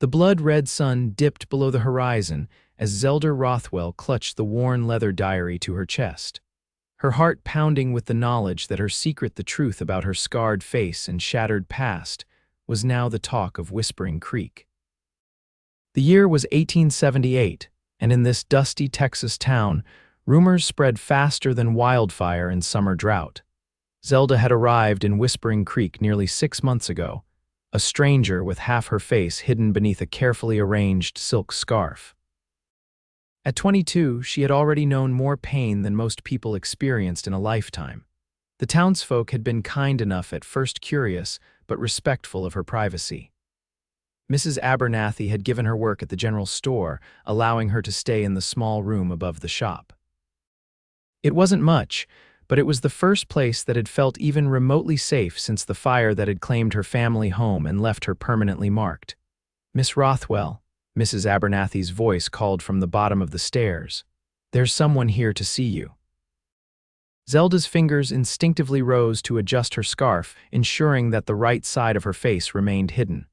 The blood-red sun dipped below the horizon as Zelda Rothwell clutched the worn leather diary to her chest, her heart pounding with the knowledge that her secret, the truth about her scarred face and shattered past, was now the talk of Whispering Creek. The year was 1878, and in this dusty Texas town, rumors spread faster than wildfire in summer drought. Zelda had arrived in Whispering Creek nearly 6 months ago, a stranger with half her face hidden beneath a carefully arranged silk scarf. At 22, she had already known more pain than most people experienced in a lifetime. The townsfolk had been kind enough, at first curious, but respectful of her privacy. Mrs. Abernathy had given her work at the general store, allowing her to stay in the small room above the shop. It wasn't much, but it was the first place that had felt even remotely safe since the fire that had claimed her family home and left her permanently marked. "Miss Rothwell," Mrs. Abernathy's voice called from the bottom of the stairs. "There's someone here to see you." Zelda's fingers instinctively rose to adjust her scarf, ensuring that the right side of her face remained hidden.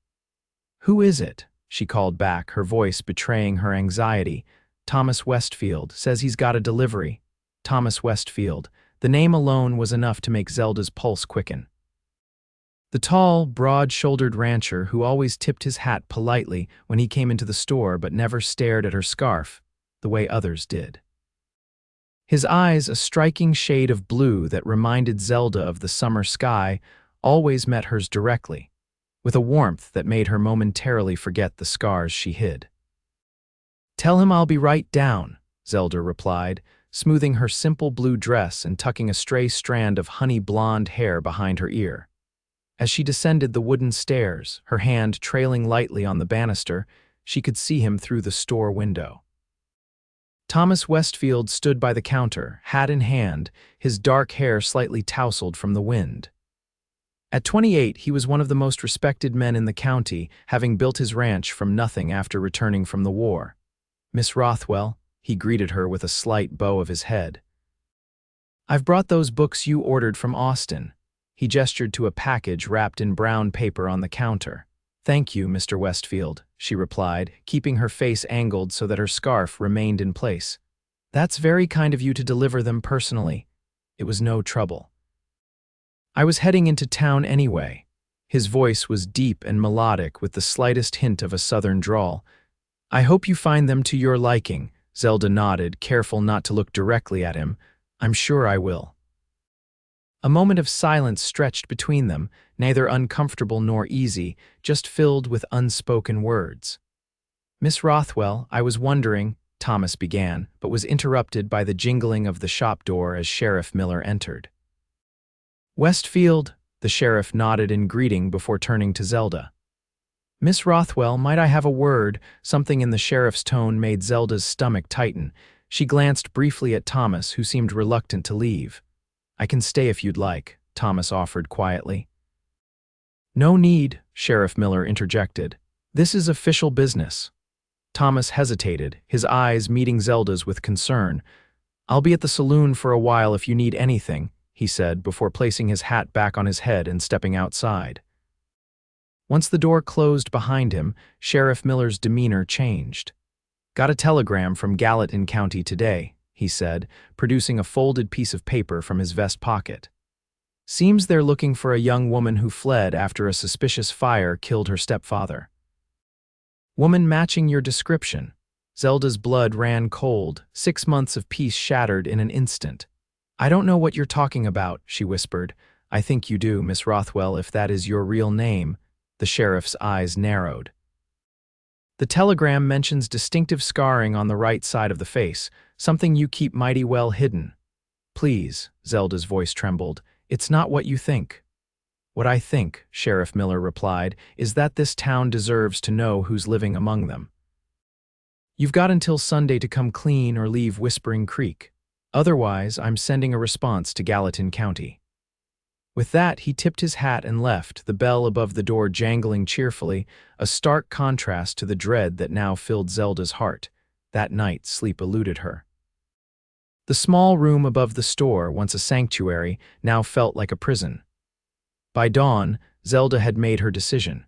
"Who is it?" she called back, her voice betraying her anxiety. "Thomas Westfield says he's got a delivery." Thomas Westfield. The name alone was enough to make Zelda's pulse quicken. The tall, broad-shouldered rancher who always tipped his hat politely when he came into the store but never stared at her scarf, the way others did. His eyes, a striking shade of blue that reminded Zelda of the summer sky, always met hers directly, with a warmth that made her momentarily forget the scars she hid. "Tell him I'll be right down," Zelda replied, smoothing her simple blue dress and tucking a stray strand of honey-blonde hair behind her ear. As she descended the wooden stairs, her hand trailing lightly on the banister, she could see him through the store window. Thomas Westfield stood by the counter, hat in hand, his dark hair slightly tousled from the wind. At 28, he was one of the most respected men in the county, having built his ranch from nothing after returning from the war. "Miss Rothwell," he greeted her with a slight bow of his head. "I've brought those books you ordered from Austin." He gestured to a package wrapped in brown paper on the counter. "Thank you, Mr. Westfield," she replied, keeping her face angled so that her scarf remained in place. "That's very kind of you to deliver them personally. It was no trouble." "I was heading into town anyway." His voice was deep and melodic with the slightest hint of a southern drawl. "I hope you find them to your liking." Zelda nodded, careful not to look directly at him. "I'm sure I will." A moment of silence stretched between them, neither uncomfortable nor easy, just filled with unspoken words. "Miss Rothwell, I was wondering," Thomas began, but was interrupted by the jingling of the shop door as Sheriff Miller entered. "Westfield," the sheriff nodded in greeting before turning to Zelda. "Miss Rothwell, might I have a word?" Something in the sheriff's tone made Zelda's stomach tighten. She glanced briefly at Thomas, who seemed reluctant to leave. "I can stay if you'd like," Thomas offered quietly. "No need," Sheriff Miller interjected. "This is official business." Thomas hesitated, his eyes meeting Zelda's with concern. "I'll be at the saloon for a while if you need anything," he said before placing his hat back on his head and stepping outside. Once the door closed behind him, Sheriff Miller's demeanor changed. "Got a telegram from Gallatin County today," he said, producing a folded piece of paper from his vest pocket. "Seems they're looking for a young woman who fled after a suspicious fire killed her stepfather." "Woman matching your description." Zelda's blood ran cold, 6 months of peace shattered in an instant. "I don't know what you're talking about," she whispered. "I think you do, Miss Rothwell, if that is your real name." The sheriff's eyes narrowed. "The telegram mentions distinctive scarring on the right side of the face, something you keep mighty well hidden." "Please," Zelda's voice trembled, "it's not what you think." "What I think," Sheriff Miller replied, "is that this town deserves to know who's living among them. You've got until Sunday to come clean or leave Whispering Creek. Otherwise, I'm sending a response to Gallatin County." With that, he tipped his hat and left, the bell above the door jangling cheerfully, a stark contrast to the dread that now filled Zelda's heart. That night, sleep eluded her. The small room above the store, once a sanctuary, now felt like a prison. By dawn, Zelda had made her decision.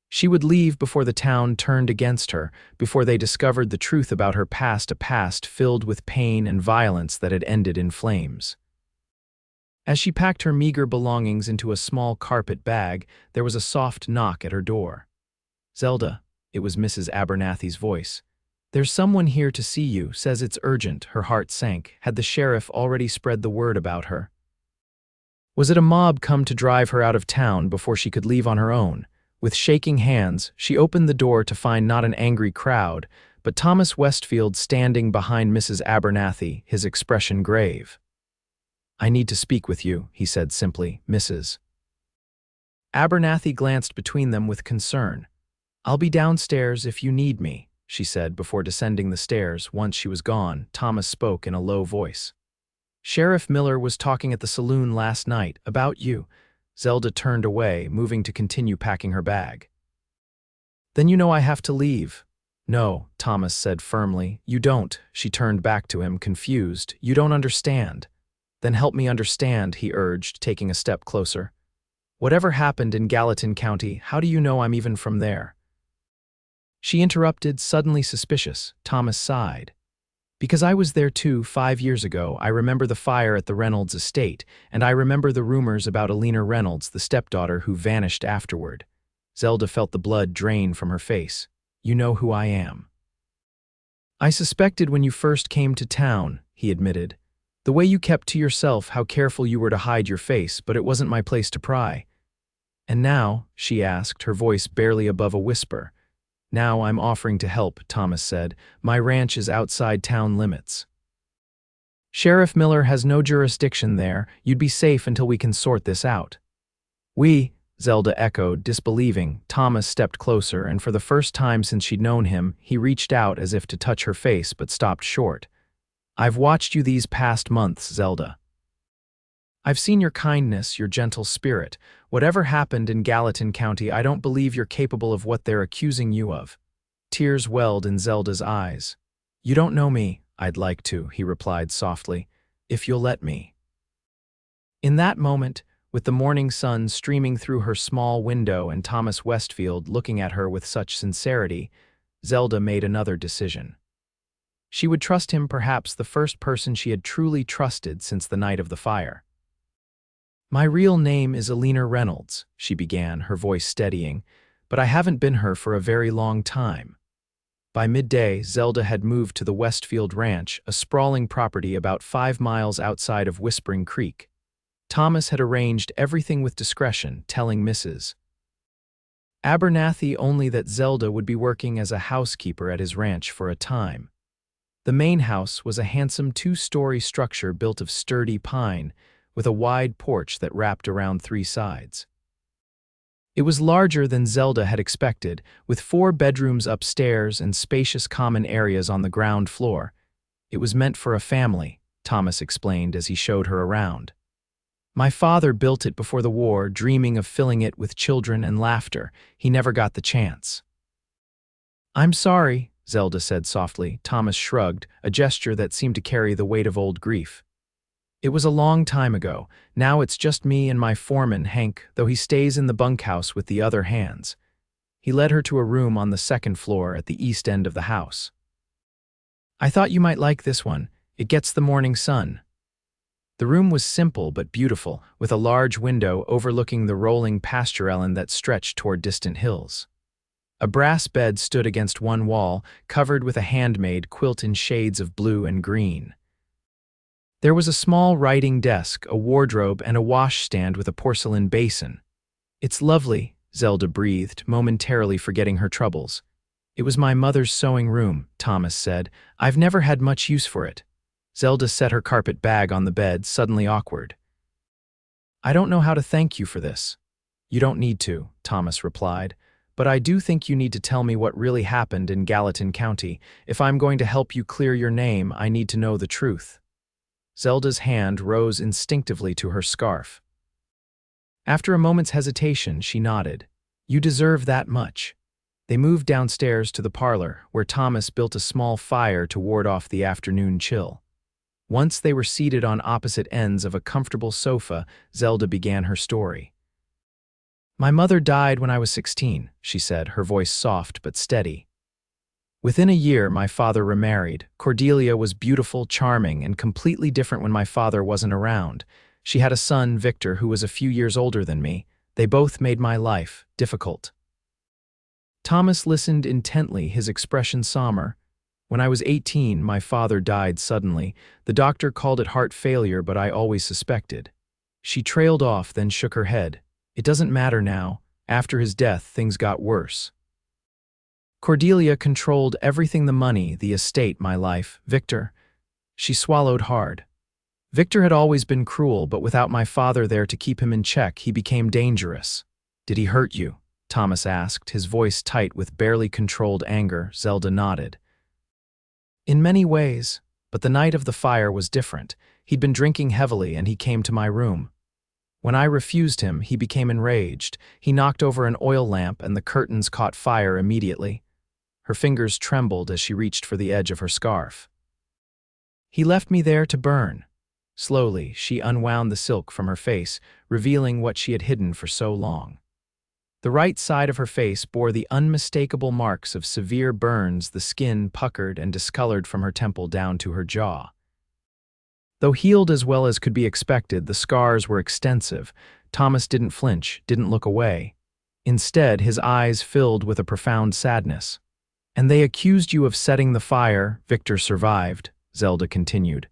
She would leave before the town turned against her, before they discovered the truth about her past, a past filled with pain and violence that had ended in flames. As she packed her meager belongings into a small carpet bag, there was a soft knock at her door. "Zelda," it was Mrs. Abernathy's voice. "There's someone here to see you, says it's urgent." Her heart sank. Had the sheriff already spread the word about her? Was it a mob come to drive her out of town before she could leave on her own? With shaking hands, she opened the door to find not an angry crowd, but Thomas Westfield standing behind Mrs. Abernathy, his expression grave. "I need to speak with you," he said simply. "Mrs." Abernathy glanced between them with concern. "I'll be downstairs if you need me," she said before descending the stairs. Once she was gone, Thomas spoke in a low voice. "Sheriff Miller was talking at the saloon last night about you." Zelda turned away, moving to continue packing her bag. "Then you know I have to leave." "No," Thomas said firmly. "You don't." She turned back to him, confused. "You don't understand." "Then help me understand," he urged, taking a step closer. "Whatever happened in Gallatin County, how do you know I'm even from there?" She interrupted, suddenly suspicious. Thomas sighed. "Because I was there too 5 years ago. I remember the fire at the Reynolds estate, and I remember the rumors about Alina Reynolds, the stepdaughter who vanished afterward." Zelda felt the blood drain from her face. "You know who I am." "I suspected when you first came to town," he admitted. "The way you kept to yourself, how careful you were to hide your face, but it wasn't my place to pry." "And now?" she asked, her voice barely above a whisper. "Now I'm offering to help," Thomas said. "My ranch is outside town limits. Sheriff Miller has no jurisdiction there. You'd be safe until we can sort this out." "We," Zelda echoed, disbelieving. Thomas stepped closer, and for the first time since she'd known him, he reached out as if to touch her face but stopped short. "I've watched you these past months, Zelda. I've seen your kindness, your gentle spirit. Whatever happened in Gallatin County, I don't believe you're capable of what they're accusing you of." Tears welled in Zelda's eyes. "You don't know me." "I'd like to," he replied softly, "if you'll let me." In that moment, with the morning sun streaming through her small window and Thomas Westfield looking at her with such sincerity, Zelda made another decision. She would trust him, perhaps the first person she had truly trusted since the night of the fire. "My real name is Alina Reynolds," she began, her voice steadying, "but I haven't been her for a very long time." By midday, Zelda had moved to the Westfield Ranch, a sprawling property about 5 miles outside of Whispering Creek. Thomas had arranged everything with discretion, telling Mrs. Abernathy only that Zelda would be working as a housekeeper at his ranch for a time. The main house was a handsome 2-story structure built of sturdy pine, with a wide porch that wrapped around 3 sides. It was larger than Zelda had expected, with 4 bedrooms upstairs and spacious common areas on the ground floor. "It was meant for a family," Thomas explained as he showed her around. "My father built it before the war, dreaming of filling it with children and laughter. He never got the chance." "I'm sorry," Zelda said softly. Thomas shrugged, a gesture that seemed to carry the weight of old grief. "It was a long time ago. Now it's just me and my foreman, Hank, though he stays in the bunkhouse with the other hands." He led her to a room on the 2nd floor at the east end of the house. "I thought you might like this one. It gets the morning sun." The room was simple but beautiful, with a large window overlooking the rolling pasture that stretched toward distant hills. A brass bed stood against one wall, covered with a handmade quilt in shades of blue and green. There was a small writing desk, a wardrobe, and a washstand with a porcelain basin. "It's lovely," Zelda breathed, momentarily forgetting her troubles. "It was my mother's sewing room," Thomas said. "I've never had much use for it." Zelda set her carpet bag on the bed, suddenly awkward. "I don't know how to thank you for this." "You don't need to," Thomas replied. "But I do think you need to tell me what really happened in Gallatin County. If I'm going to help you clear your name, I need to know the truth." Zelda's hand rose instinctively to her scarf. After a moment's hesitation, she nodded. "You deserve that much." They moved downstairs to the parlor, where Thomas built a small fire to ward off the afternoon chill. Once they were seated on opposite ends of a comfortable sofa, Zelda began her story. My mother died when I was 16, she said, her voice soft but steady. Within a year, my father remarried. Cordelia was beautiful, charming, and completely different when my father wasn't around. She had a son, Victor, who was a few years older than me. They both made my life difficult. Thomas listened intently, his expression somber. When I was 18, my father died suddenly. The doctor called it heart failure, but I always suspected. She trailed off, then shook her head. It doesn't matter now. After his death, things got worse. Cordelia controlled everything: the money, the estate, my life. Victor. She swallowed hard. Victor had always been cruel, but without my father there to keep him in check, he became dangerous. Did he hurt you? Thomas asked, his voice tight with barely controlled anger. Zelda nodded. In many ways, but the night of the fire was different. He'd been drinking heavily and he came to my room. When I refused him, he became enraged. He knocked over an oil lamp and the curtains caught fire immediately. Her fingers trembled as she reached for the edge of her scarf. He left me there to burn. Slowly, she unwound the silk from her face, revealing what she had hidden for so long. The right side of her face bore the unmistakable marks of severe burns, the skin puckered and discolored from her temple down to her jaw. Though healed as well as could be expected, the scars were extensive. Thomas didn't flinch, didn't look away. Instead, his eyes filled with a profound sadness. And they accused you of setting the fire. Victor survived, Zelda continued.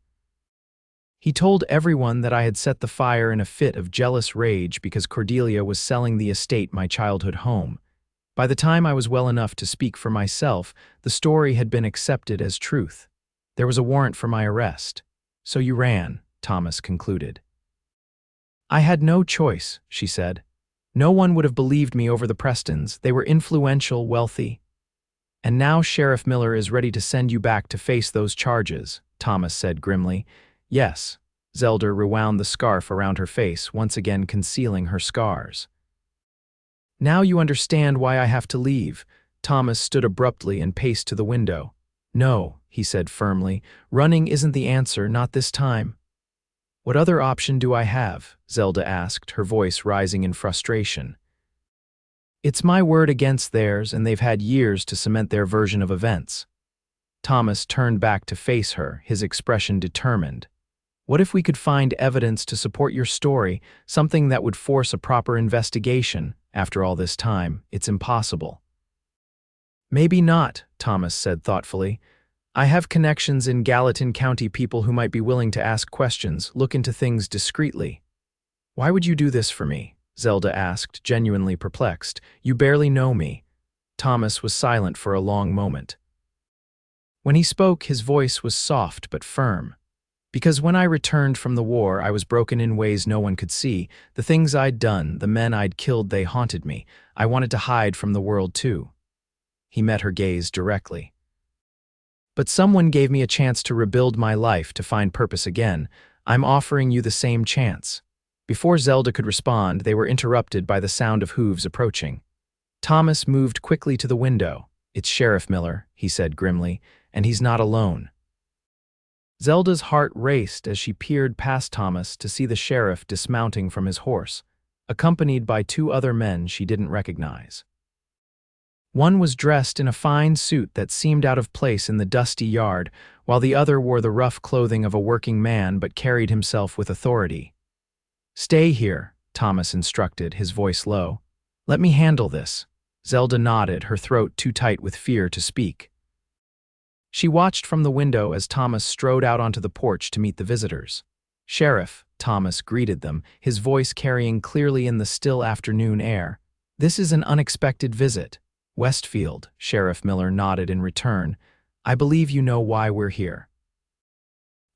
He told everyone that I had set the fire in a fit of jealous rage because Cordelia was selling the estate, my childhood home. By the time I was well enough to speak for myself, the story had been accepted as truth. There was a warrant for my arrest. So you ran, Thomas concluded. I had no choice, she said. No one would have believed me over the Prestons. They were influential, wealthy. And now Sheriff Miller is ready to send you back to face those charges, Thomas said grimly. Yes. Zelda rewound the scarf around her face, once again concealing her scars. Now you understand why I have to leave. Thomas stood abruptly and paced to the window. No, he said firmly. Running isn't the answer, not this time. What other option do I have? Zelda asked, her voice rising in frustration. It's my word against theirs, and they've had years to cement their version of events. Thomas turned back to face her, his expression determined. What if we could find evidence to support your story, something that would force a proper investigation? After all this time, it's impossible. Maybe not, Thomas said thoughtfully. I have connections in Gallatin County, people who might be willing to ask questions, look into things discreetly. Why would you do this for me? Zelda asked, genuinely perplexed. You barely know me. Thomas was silent for a long moment. When he spoke, his voice was soft but firm. Because when I returned from the war, I was broken in ways no one could see. The things I'd done, the men I'd killed, they haunted me. I wanted to hide from the world too. He met her gaze directly. But someone gave me a chance to rebuild my life, to find purpose again. I'm offering you the same chance. Before Zelda could respond, they were interrupted by the sound of hooves approaching. Thomas moved quickly to the window. It's Sheriff Miller, he said grimly, and he's not alone. Zelda's heart raced as she peered past Thomas to see the sheriff dismounting from his horse, accompanied by two other men she didn't recognize. One was dressed in a fine suit that seemed out of place in the dusty yard, while the other wore the rough clothing of a working man but carried himself with authority. Stay here, Thomas instructed, his voice low. Let me handle this. Zelda nodded, her throat too tight with fear to speak. She watched from the window as Thomas strode out onto the porch to meet the visitors. Sheriff, Thomas greeted them, his voice carrying clearly in the still afternoon air. This is an unexpected visit. Westfield, Sheriff Miller nodded in return. I believe you know why we're here.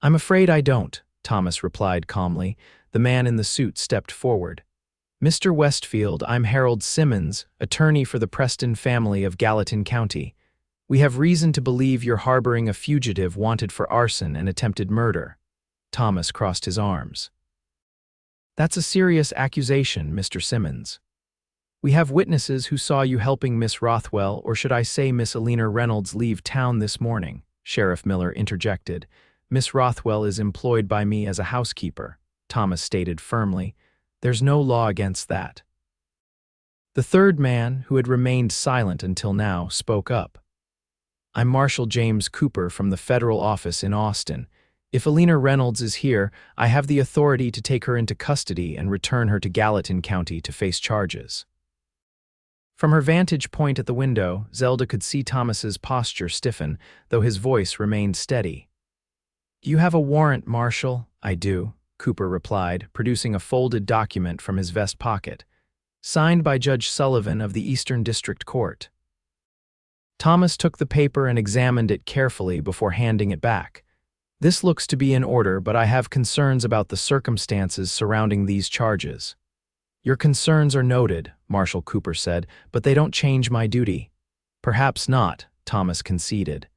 I'm afraid I don't, Thomas replied calmly. The man in the suit stepped forward. Mr. Westfield, I'm Harold Simmons, attorney for the Preston family of Gallatin County. We have reason to believe you're harboring a fugitive wanted for arson and attempted murder. Thomas crossed his arms. That's a serious accusation, Mr. Simmons. We have witnesses who saw you helping Miss Rothwell, or should I say Miss Alina Reynolds, leave town this morning, Sheriff Miller interjected. Miss Rothwell is employed by me as a housekeeper, Thomas stated firmly. There's no law against that. The third man, who had remained silent until now, spoke up. "I'm Marshal James Cooper from the federal office in Austin. If Alina Reynolds is here, I have the authority to take her into custody and return her to Gallatin County to face charges." From her vantage point at the window, Zelda could see Thomas's posture stiffen, though his voice remained steady. "You have a warrant, Marshal?" "I do," Cooper replied, producing a folded document from his vest pocket. "Signed by Judge Sullivan of the Eastern District Court." Thomas took the paper and examined it carefully before handing it back. "This looks to be in order, but I have concerns about the circumstances surrounding these charges." "Your concerns are noted," Marshal Cooper said, "but they don't change my duty." "Perhaps not," Thomas conceded.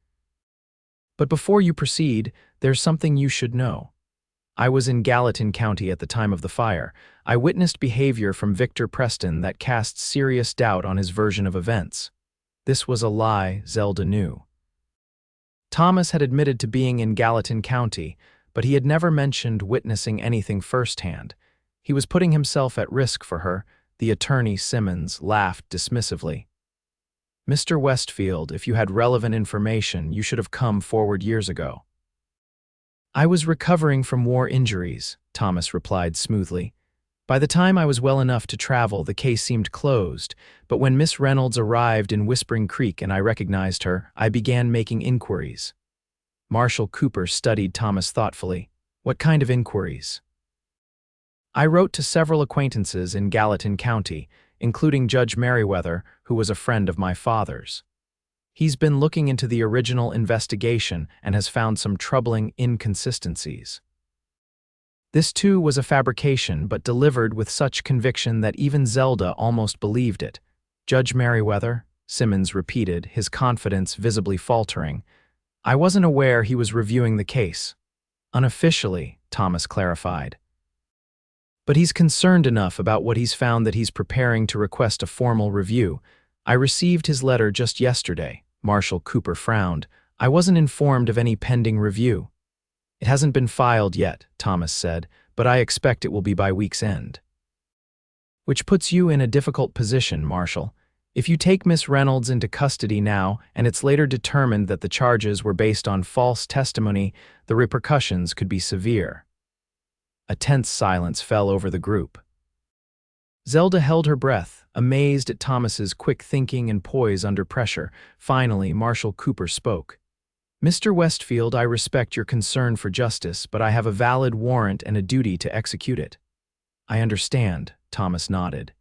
"But before you proceed, there's something you should know. I was in Gallatin County at the time of the fire. I witnessed behavior from Victor Preston that cast serious doubt on his version of events." This was a lie Zelda knew. Thomas had admitted to being in Gallatin County, but he had never mentioned witnessing anything firsthand. He was putting himself at risk for her. The attorney, Simmons, laughed dismissively. "Mr. Westfield, if you had relevant information, you should have come forward years ago." "I was recovering from war injuries," Thomas replied smoothly. "By the time I was well enough to travel, the case seemed closed, but when Miss Reynolds arrived in Whispering Creek and I recognized her, I began making inquiries." Marshal Cooper studied Thomas thoughtfully. "What kind of inquiries?" "I wrote to several acquaintances in Gallatin County, including Judge Merriweather, who was a friend of my father's. He's been looking into the original investigation and has found some troubling inconsistencies." This too was a fabrication, but delivered with such conviction that even Zelda almost believed it. "Judge Merriweather?" Simmons repeated, his confidence visibly faltering. "I wasn't aware he was reviewing the case." "Unofficially," Thomas clarified. "But he's concerned enough about what he's found that he's preparing to request a formal review. I received his letter just yesterday." Marshal Cooper frowned. "I wasn't informed of any pending review." "It hasn't been filed yet," Thomas said, "but I expect it will be by week's end." "Which puts you in a difficult position, Marshal. If you take Miss Reynolds into custody now, and it's later determined that the charges were based on false testimony, the repercussions could be severe." A tense silence fell over the group. Zelda held her breath, amazed at Thomas's quick thinking and poise under pressure. Finally, Marshal Cooper spoke. "Mr. Westfield, I respect your concern for justice, but I have a valid warrant and a duty to execute it." "I understand," Thomas nodded.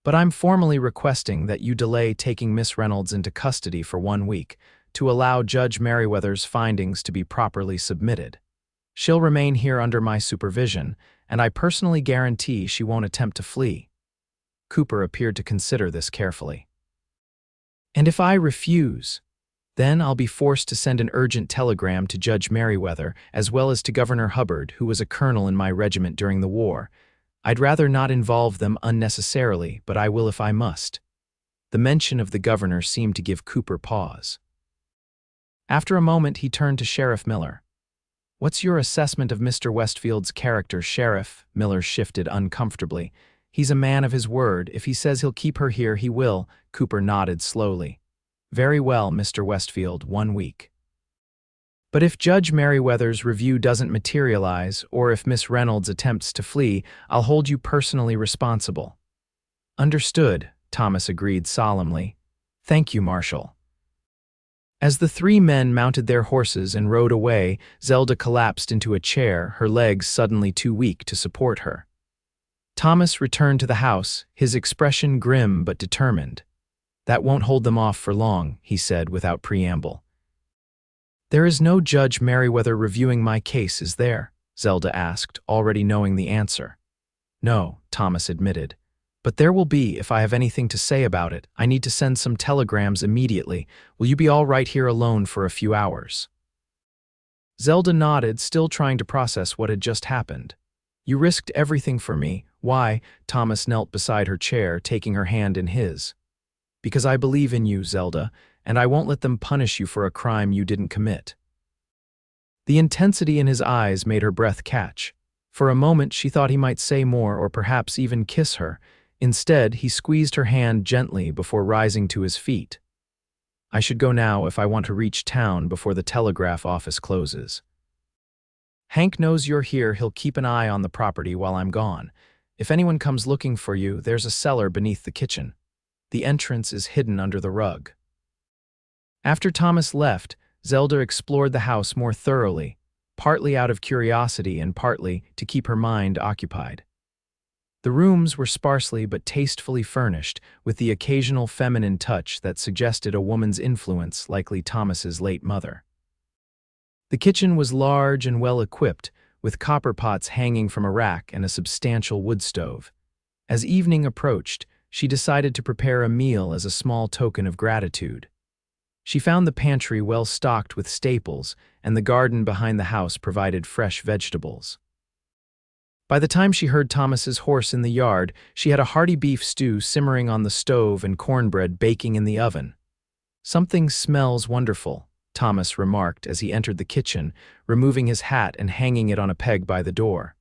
"But I'm formally requesting that you delay taking Miss Reynolds into custody for 1 week to allow Judge Merriweather's findings to be properly submitted. She'll remain here under my supervision, and I personally guarantee she won't attempt to flee." Cooper appeared to consider this carefully. "And if I refuse, then I'll be forced to send an urgent telegram to Judge Merriweather, as well as to Governor Hubbard, who was a colonel in my regiment during the war. I'd rather not involve them unnecessarily, but I will if I must." The mention of the governor seemed to give Cooper pause. After a moment, he turned to Sheriff Miller. "What's your assessment of Mr. Westfield's character, Sheriff?" Miller shifted uncomfortably. "He's a man of his word. If he says he'll keep her here, he will." Cooper nodded slowly. "Very well, Mr. Westfield, 1 week. But if Judge Merriweather's review doesn't materialize, or if Miss Reynolds attempts to flee, I'll hold you personally responsible." "Understood," Thomas agreed solemnly. "Thank you, Marshal." As the 3 men mounted their horses and rode away, Zelda collapsed into a chair, her legs suddenly too weak to support her. Thomas returned to the house, his expression grim but determined. "That won't hold them off for long," he said without preamble. "There is no Judge Merriweather reviewing my case, is there?" Zelda asked, already knowing the answer. "No," Thomas admitted. "But there will be if I have anything to say about it. I need to send some telegrams immediately. Will you be all right here alone for a few hours?" Zelda nodded, still trying to process what had just happened. "You risked everything for me. Why?" Thomas knelt beside her chair, taking her hand in his. "Because I believe in you, Zelda, and I won't let them punish you for a crime you didn't commit." The intensity in his eyes made her breath catch. For a moment she thought he might say more or perhaps even kiss her. Instead, he squeezed her hand gently before rising to his feet. I should go now if I want to reach town before the telegraph office closes. Hank knows you're here. He'll keep an eye on the property while I'm gone. If anyone comes looking for you, there's a cellar beneath the kitchen. The entrance is hidden under the rug. After Thomas left, Zelda explored the house more thoroughly, partly out of curiosity and partly to keep her mind occupied. The rooms were sparsely but tastefully furnished, with the occasional feminine touch that suggested a woman's influence, likely Thomas's late mother. The kitchen was large and well-equipped, with copper pots hanging from a rack and a substantial wood stove. As evening approached, she decided to prepare a meal as a small token of gratitude. She found the pantry well stocked with staples, and the garden behind the house provided fresh vegetables. By the time she heard Thomas's horse in the yard, she had a hearty beef stew simmering on the stove and cornbread baking in the oven. "Something smells wonderful," Thomas remarked as he entered the kitchen, removing his hat and hanging it on a peg by the door.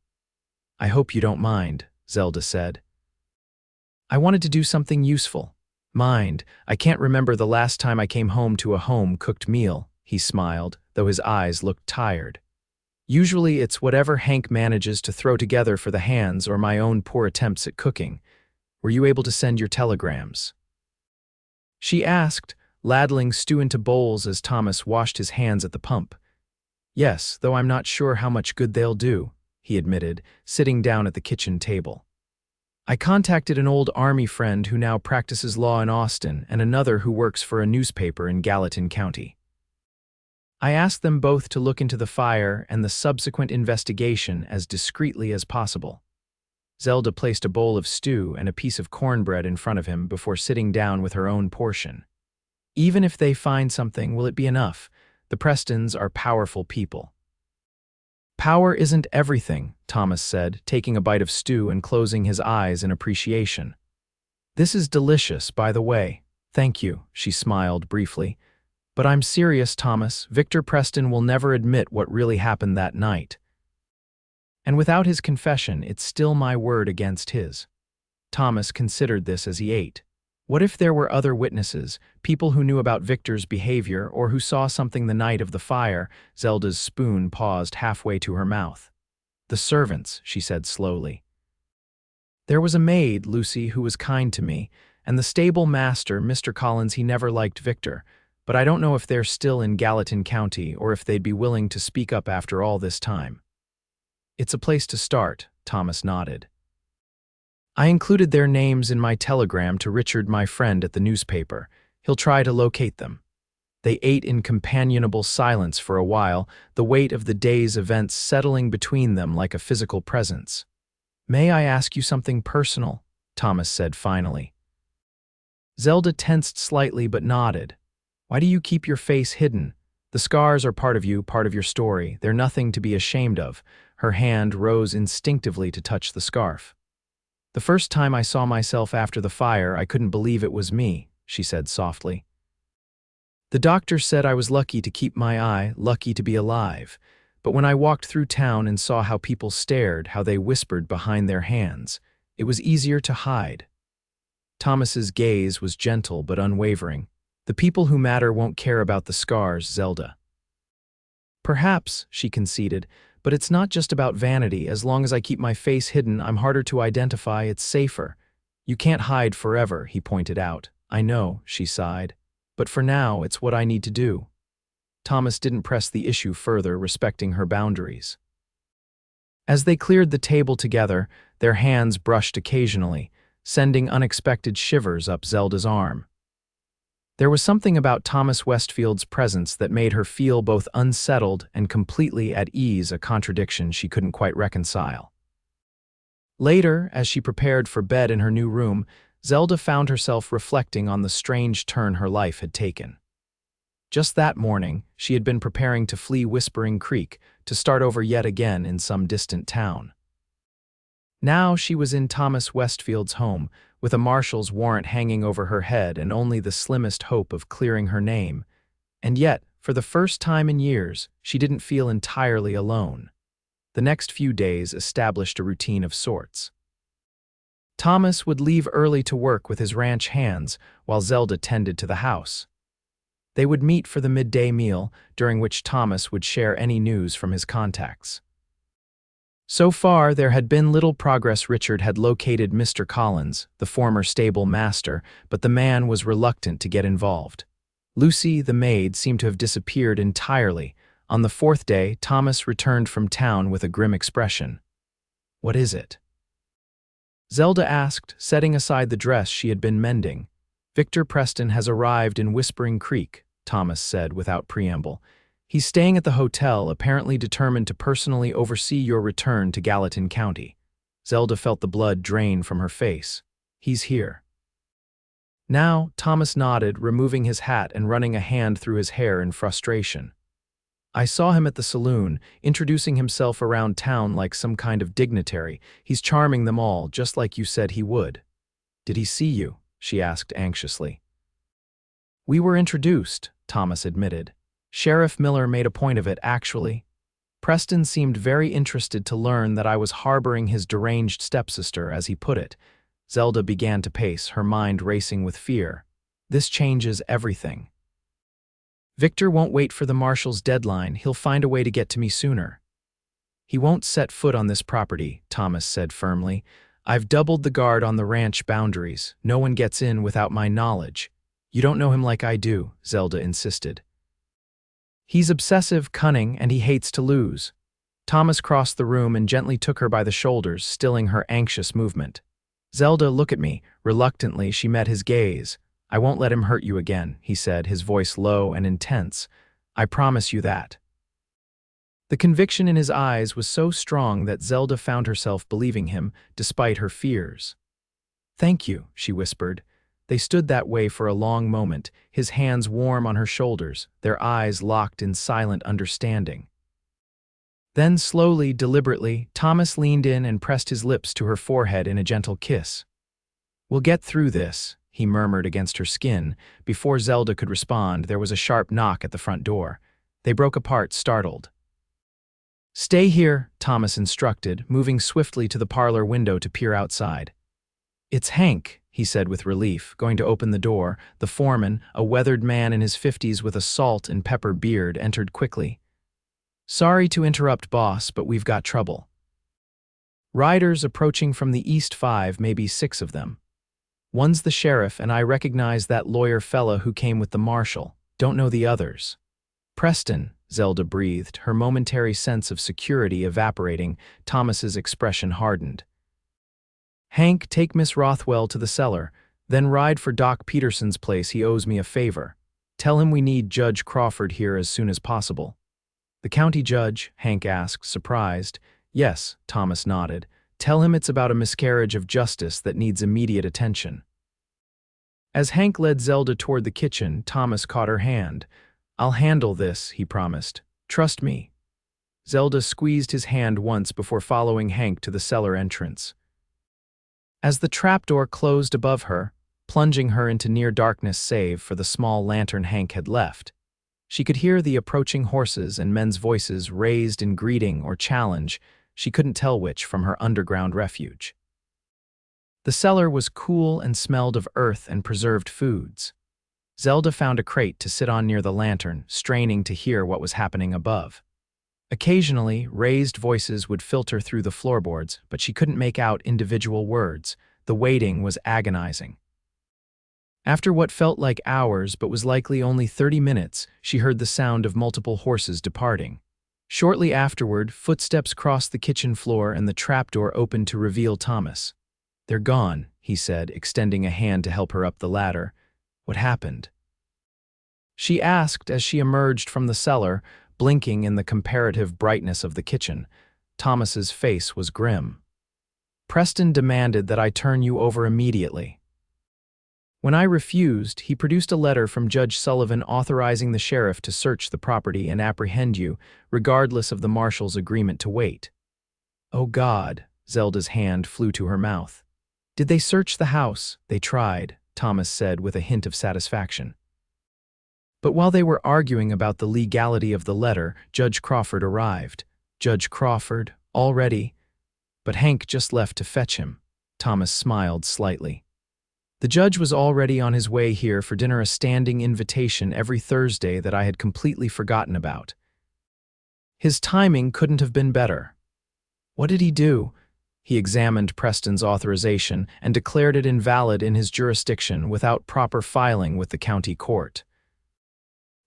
"I hope you don't mind," Zelda said. "I wanted to do something useful." "Mind, I can't remember the last time I came home to a home-cooked meal," he smiled, though his eyes looked tired. "Usually it's whatever Hank manages to throw together for the hands or my own poor attempts at cooking. Were you able to send your telegrams?" She asked, ladling stew into bowls as Thomas washed his hands at the pump. "Yes, though I'm not sure how much good they'll do," he admitted, sitting down at the kitchen table. "I contacted an old Army friend who now practices law in Austin and another who works for a newspaper in Gallatin County. I asked them both to look into the fire and the subsequent investigation as discreetly as possible." Zelda placed a bowl of stew and a piece of cornbread in front of him before sitting down with her own portion. "Even if they find something, will it be enough? The Prestons are powerful people." "Power isn't everything," Thomas said, taking a bite of stew and closing his eyes in appreciation. "This is delicious, by the way." "Thank you," she smiled briefly. "But I'm serious, Thomas. Victor Preston will never admit what really happened that night. And without his confession, it's still my word against his." Thomas considered this as he ate. What if there were other witnesses, people who knew about Victor's behavior or who saw something the night of the fire? Zelda's spoon paused halfway to her mouth. "The servants," she said slowly. "There was a maid, Lucy, who was kind to me, and the stable master, Mr. Collins. He never liked Victor. But I don't know if they're still in Gallatin County or if they'd be willing to speak up after all this time." "It's a place to start," Thomas nodded. "I included their names in my telegram to Richard, my friend at the newspaper. He'll try to locate them." They ate in companionable silence for a while, the weight of the day's events settling between them like a physical presence. "May I ask you something personal?" Thomas said finally. Zelda tensed slightly but nodded. "Why do you keep your face hidden? The scars are part of you, part of your story. They're nothing to be ashamed of." Her hand rose instinctively to touch the scarf. "The first time I saw myself after the fire, I couldn't believe it was me," she said softly. "The doctor said I was lucky to keep my eye, lucky to be alive. But when I walked through town and saw how people stared, how they whispered behind their hands, it was easier to hide." Thomas's gaze was gentle but unwavering. "The people who matter won't care about the scars, Zelda." "Perhaps," she conceded, "but it's not just about vanity. As long as I keep my face hidden, I'm harder to identify, it's safer." "You can't hide forever," he pointed out. "I know," she sighed. "But for now, it's what I need to do." Thomas didn't press the issue further, respecting her boundaries. As they cleared the table together, their hands brushed occasionally, sending unexpected shivers up Zelda's arm. There was something about Thomas Westfield's presence that made her feel both unsettled and completely at ease, a contradiction she couldn't quite reconcile. Later, as she prepared for bed in her new room, Zelda found herself reflecting on the strange turn her life had taken. Just that morning, she had been preparing to flee Whispering Creek, to start over yet again in some distant town. Now she was in Thomas Westfield's home, with a marshal's warrant hanging over her head and only the slimmest hope of clearing her name. And yet, for the first time in years, she didn't feel entirely alone. The next few days established a routine of sorts. Thomas would leave early to work with his ranch hands while Zelda tended to the house. They would meet for the midday meal, during which Thomas would share any news from his contacts. So far, there had been little progress. Richard had located Mr. Collins, the former stable master, but the man was reluctant to get involved. Lucy, the maid, seemed to have disappeared entirely. On the fourth day, Thomas returned from town with a grim expression. "What is it?" Zelda asked, setting aside the dress she had been mending. "Victor Preston has arrived in Whispering Creek," Thomas said without preamble. "He's staying at the hotel, apparently determined to personally oversee your return to Gallatin County." Zelda felt the blood drain from her face. "He's here." Now, Thomas nodded, removing his hat and running a hand through his hair in frustration. "I saw him at the saloon, introducing himself around town like some kind of dignitary. He's charming them all, just like you said he would." "Did he see you?" she asked anxiously. "We were introduced," Thomas admitted. "Sheriff Miller made a point of it, actually. Preston seemed very interested to learn that I was harboring his deranged stepsister, as he put it." Zelda began to pace, her mind racing with fear. "This changes everything. Victor won't wait for the marshal's deadline. He'll find a way to get to me sooner." "He won't set foot on this property," Thomas said firmly. "I've doubled the guard on the ranch boundaries. No one gets in without my knowledge." "You don't know him like I do," Zelda insisted. "He's obsessive, cunning, and he hates to lose." Thomas crossed the room and gently took her by the shoulders, stilling her anxious movement. "Zelda, look at me." Reluctantly, she met his gaze. "I won't let him hurt you again," he said, his voice low and intense. "I promise you that." The conviction in his eyes was so strong that Zelda found herself believing him, despite her fears. "Thank you," she whispered. They stood that way for a long moment, his hands warm on her shoulders, their eyes locked in silent understanding. Then slowly, deliberately, Thomas leaned in and pressed his lips to her forehead in a gentle kiss. "We'll get through this," he murmured against her skin. Before Zelda could respond, there was a sharp knock at the front door. They broke apart, startled. "Stay here," Thomas instructed, moving swiftly to the parlor window to peer outside. "It's Hank," he said with relief, going to open the door. The foreman, a weathered man in his 50s with a salt and pepper beard, entered quickly. "Sorry to interrupt, boss, but we've got trouble. Riders approaching from the East 5, maybe 6 of them. One's the sheriff, and I recognize that lawyer fella who came with the marshal. Don't know the others." "Preston," Zelda breathed, her momentary sense of security evaporating. Thomas's expression hardened. "Hank, take Miss Rothwell to the cellar, then ride for Doc Peterson's place. He owes me a favor. Tell him we need Judge Crawford here as soon as possible." "The county judge?" Hank asked, surprised. "Yes," Thomas nodded. "Tell him it's about a miscarriage of justice that needs immediate attention." As Hank led Zelda toward the kitchen, Thomas caught her hand. "I'll handle this," he promised. "Trust me." Zelda squeezed his hand once before following Hank to the cellar entrance. As the trapdoor closed above her, plunging her into near darkness save for the small lantern Hank had left, she could hear the approaching horses and men's voices raised in greeting or challenge, she couldn't tell which, from her underground refuge. The cellar was cool and smelled of earth and preserved foods. Zelda found a crate to sit on near the lantern, straining to hear what was happening above. Occasionally, raised voices would filter through the floorboards, but she couldn't make out individual words. The waiting was agonizing. After what felt like hours but was likely only 30 minutes, she heard the sound of multiple horses departing. Shortly afterward, footsteps crossed the kitchen floor and the trapdoor opened to reveal Thomas. "They're gone," he said, extending a hand to help her up the ladder. "What happened?" she asked as she emerged from the cellar, blinking in the comparative brightness of the kitchen. Thomas's face was grim. "Preston demanded that I turn you over immediately. When I refused, he produced a letter from Judge Sullivan authorizing the sheriff to search the property and apprehend you, regardless of the marshal's agreement to wait." "Oh God," Zelda's hand flew to her mouth. "Did they search the house?" "They tried," Thomas said with a hint of satisfaction. But while they were arguing about the legality of the letter, Judge Crawford arrived. "Judge Crawford? Already?" "But Hank just left to fetch him." Thomas smiled slightly. The judge was already on his way here for dinner, a standing invitation every Thursday that I had completely forgotten about. His timing couldn't have been better. What did he do? He examined Preston's authorization and declared it invalid in his jurisdiction without proper filing with the county court.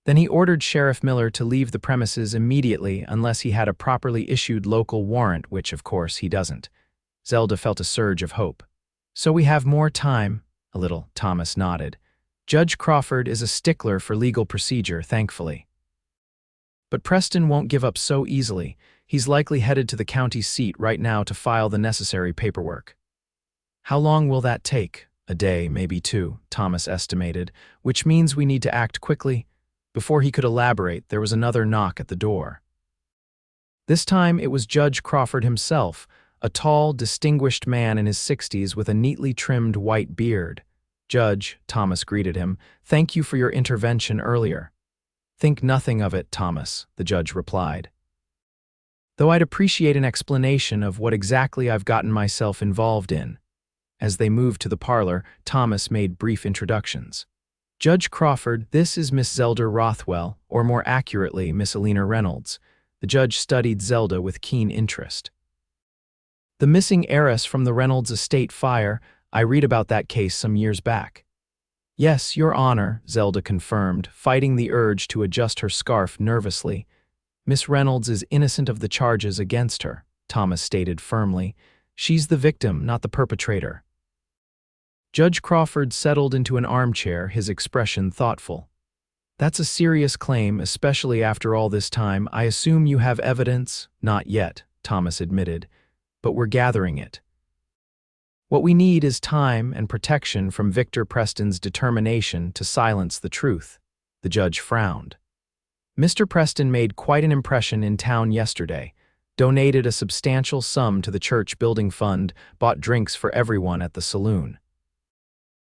Then he ordered Sheriff Miller to leave the premises immediately unless he had a properly issued local warrant, which, of course, he doesn't. Zelda felt a surge of hope. So we have more time. A little, Thomas nodded. Judge Crawford is a stickler for legal procedure, thankfully. But Preston won't give up so easily. He's likely headed to the county seat right now to file the necessary paperwork. How long will that take? A day, maybe two, Thomas estimated, which means we need to act quickly. Before he could elaborate, there was another knock at the door. This time it was Judge Crawford himself, a tall, distinguished man in his 60s with a neatly trimmed white beard. "Judge," Thomas greeted him, "thank you for your intervention earlier." "Think nothing of it, Thomas," the judge replied. "Though I'd appreciate an explanation of what exactly I've gotten myself involved in." As they moved to the parlor, Thomas made brief introductions. "Judge Crawford, this is Miss Zelda Rothwell, or more accurately, Miss Alina Reynolds." The judge studied Zelda with keen interest. "The missing heiress from the Reynolds estate fire. I read about that case some years back." "Yes, Your Honor," Zelda confirmed, fighting the urge to adjust her scarf nervously. "Miss Reynolds is innocent of the charges against her," Thomas stated firmly. "She's the victim, not the perpetrator." Judge Crawford settled into an armchair, his expression thoughtful. "That's a serious claim, especially after all this time. I assume you have evidence?" "Not yet," Thomas admitted, "but we're gathering it. What we need is time and protection from Victor Preston's determination to silence the truth." The judge frowned. "Mr. Preston made quite an impression in town yesterday, donated a substantial sum to the church building fund, bought drinks for everyone at the saloon.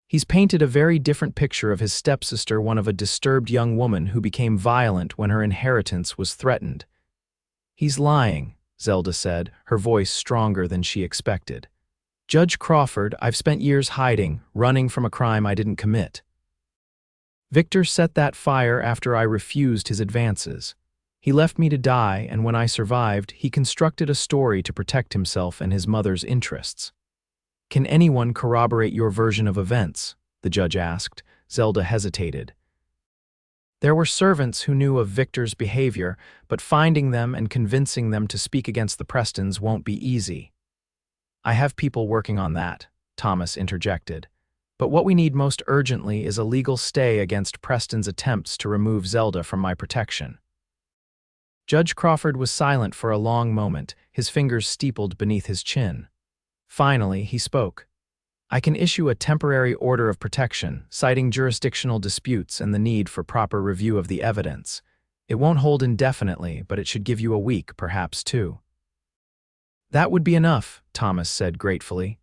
He's painted a very different picture of his stepsister, one of a disturbed young woman who became violent when her inheritance was threatened." "He's lying," Zelda said, her voice stronger than she expected. "Judge Crawford, I've spent years hiding, running from a crime I didn't commit. Victor set that fire after I refused his advances. He left me to die, and when I survived, he constructed a story to protect himself and his mother's interests." "Can anyone corroborate your version of events?" the judge asked. Zelda hesitated. "There were servants who knew of Victor's behavior, but finding them and convincing them to speak against the Prestons won't be easy." "I have people working on that," Thomas interjected. "But what we need most urgently is a legal stay against Preston's attempts to remove Zelda from my protection." Judge Crawford was silent for a long moment, his fingers steepled beneath his chin. Finally, he spoke. "I can issue a temporary order of protection, citing jurisdictional disputes and the need for proper review of the evidence. It won't hold indefinitely, but it should give you a week, perhaps two." "That would be enough," Thomas said gratefully.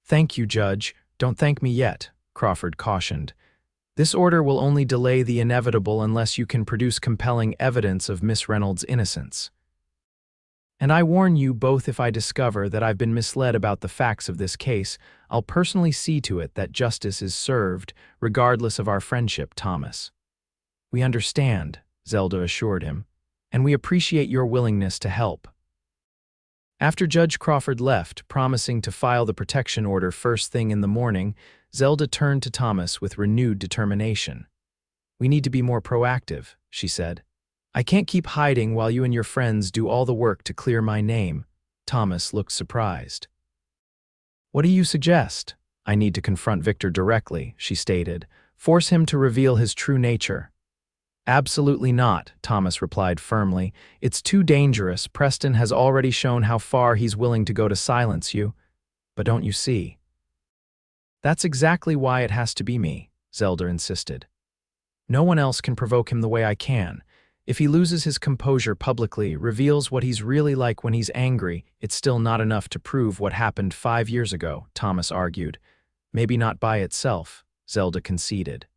"Thank you, Judge. Don't thank me yet," Crawford cautioned. "This order will only delay the inevitable unless you can produce compelling evidence of Miss Reynolds' innocence. And I warn you both, if I discover that I've been misled about the facts of this case, I'll personally see to it that justice is served, regardless of our friendship, Thomas." "We understand," Zelda assured him, "and we appreciate your willingness to help." After Judge Crawford left, promising to file the protection order first thing in the morning, Zelda turned to Thomas with renewed determination. "We need to be more proactive," she said. "I can't keep hiding while you and your friends do all the work to clear my name." Thomas looked surprised. "What do you suggest?" "I need to confront Victor directly," she stated. "Force him to reveal his true nature." "Absolutely not," Thomas replied firmly. "It's too dangerous. Preston has already shown how far he's willing to go to silence you. But don't you see?" "That's exactly why it has to be me," Zelda insisted. "No one else can provoke him the way I can. If he loses his composure publicly, reveals what he's really like when he's angry, it's still not enough to prove what happened 5 years ago," Thomas argued. "Maybe not by itself," Zelda conceded.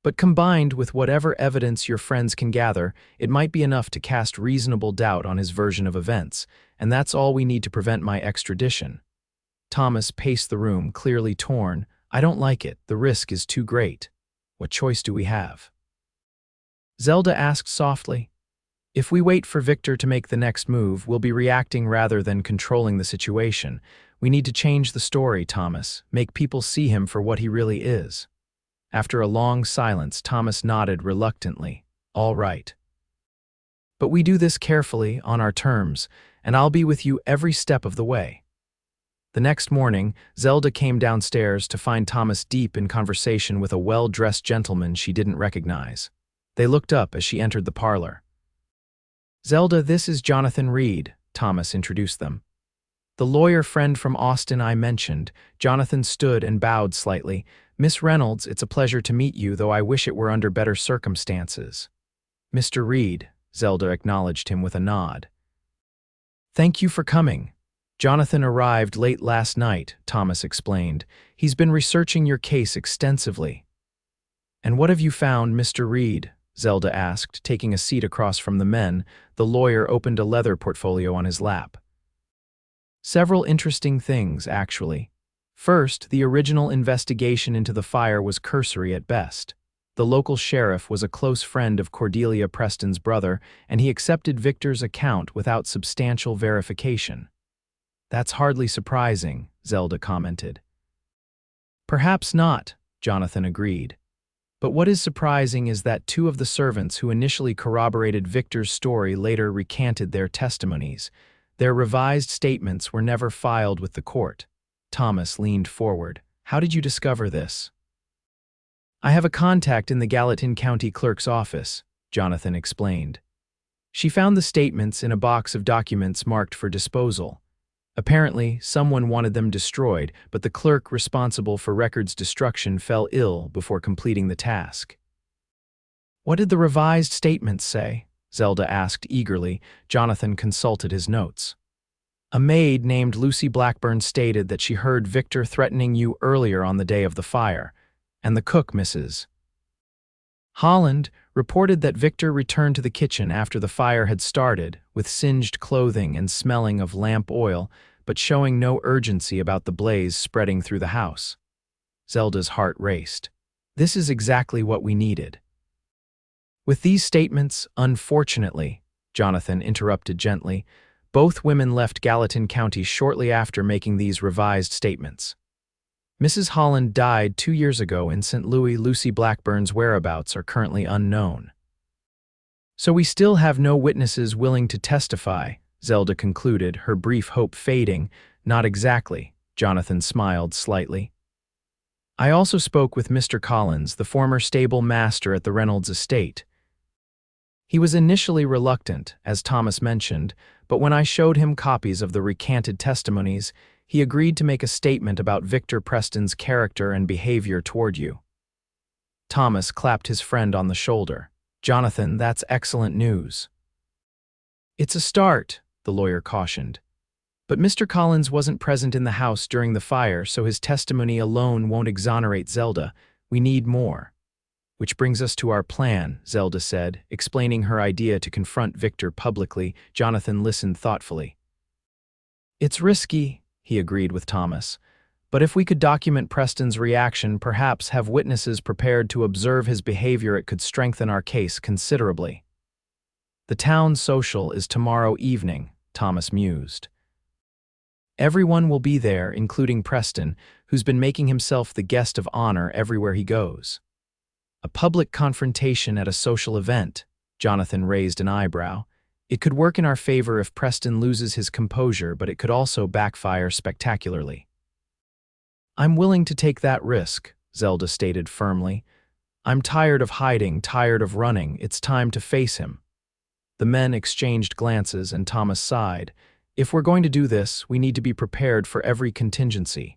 "But combined with whatever evidence your friends can gather, it might be enough to cast reasonable doubt on his version of events, and that's all we need to prevent my extradition." Thomas paced the room, clearly torn. I don't like it. The risk is too great. What choice do we have? Zelda asked softly. If we wait for Victor to make the next move, we'll be reacting rather than controlling the situation. We need to change the story, Thomas. Make people see him for what he really is. After a long silence, Thomas nodded reluctantly. All right. But we do this carefully, on our terms, and I'll be with you every step of the way. The next morning, Zelda came downstairs to find Thomas deep in conversation with a well-dressed gentleman she didn't recognize. They looked up as she entered the parlor. Zelda, this is Jonathan Reed, Thomas introduced them. The lawyer friend from Austin I mentioned. Jonathan stood and bowed slightly. Miss Reynolds, it's a pleasure to meet you, though I wish it were under better circumstances. Mr. Reed, Zelda acknowledged him with a nod. Thank you for coming. Jonathan arrived late last night, Thomas explained. He's been researching your case extensively. And what have you found, Mr. Reed? Zelda asked, taking a seat across from the men. The lawyer opened a leather portfolio on his lap. Several interesting things, actually. First, the original investigation into the fire was cursory at best. The local sheriff was a close friend of Cordelia Preston's brother, and he accepted Victor's account without substantial verification. That's hardly surprising, Zelda commented. Perhaps not, Jonathan agreed. But what is surprising is that two of the servants who initially corroborated Victor's story later recanted their testimonies. Their revised statements were never filed with the court. Thomas leaned forward. How did you discover this? I have a contact in the Gallatin County Clerk's office, Jonathan explained. She found the statements in a box of documents marked for disposal. Apparently, someone wanted them destroyed, but the clerk responsible for records destruction fell ill before completing the task. What did the revised statements say? Zelda asked eagerly. Jonathan consulted his notes. A maid named Lucy Blackburn stated that she heard Victor threatening you earlier on the day of the fire, and the cook, Mrs. Holland, reported that Victor returned to the kitchen after the fire had started, with singed clothing and smelling of lamp oil, but showing no urgency about the blaze spreading through the house. Zelda's heart raced. This is exactly what we needed. With these statements, unfortunately, Jonathan interrupted gently, both women left Gallatin County shortly after making these revised statements. Mrs. Holland died 2 years ago in St. Louis. Lucy Blackburn's whereabouts are currently unknown. So we still have no witnesses willing to testify, Zelda concluded, her brief hope fading. Not exactly, Jonathan smiled slightly. I also spoke with Mr. Collins, the former stable master at the Reynolds estate. He was initially reluctant, as Thomas mentioned, but when I showed him copies of the recanted testimonies, he agreed to make a statement about Victor Preston's character and behavior toward you. Thomas clapped his friend on the shoulder. Jonathan, that's excellent news. It's a start, the lawyer cautioned. But Mr. Collins wasn't present in the house during the fire, so his testimony alone won't exonerate Zelda. We need more. Which brings us to our plan, Zelda said, explaining her idea to confront Victor publicly. Jonathan listened thoughtfully. It's risky, he agreed with Thomas. But if we could document Preston's reaction, perhaps have witnesses prepared to observe his behavior, it could strengthen our case considerably. The town social is tomorrow evening, Thomas mused. Everyone will be there, including Preston, who's been making himself the guest of honor everywhere he goes. A public confrontation at a social event, Jonathan raised an eyebrow. It could work in our favor if Preston loses his composure, but it could also backfire spectacularly. I'm willing to take that risk, Zelda stated firmly. I'm tired of hiding, tired of running. It's time to face him. The men exchanged glances and Thomas sighed. If we're going to do this, we need to be prepared for every contingency.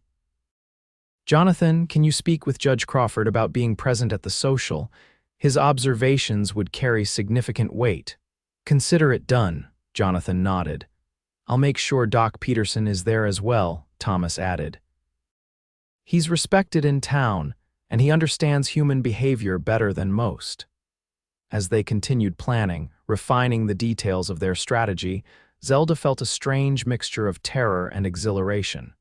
Jonathan, can you speak with Judge Crawford about being present at the social? His observations would carry significant weight. Consider it done, Jonathan nodded. I'll make sure Doc Peterson is there as well, Thomas added. He's respected in town, and he understands human behavior better than most. As they continued planning, refining the details of their strategy, Zelda felt a strange mixture of terror and exhilaration.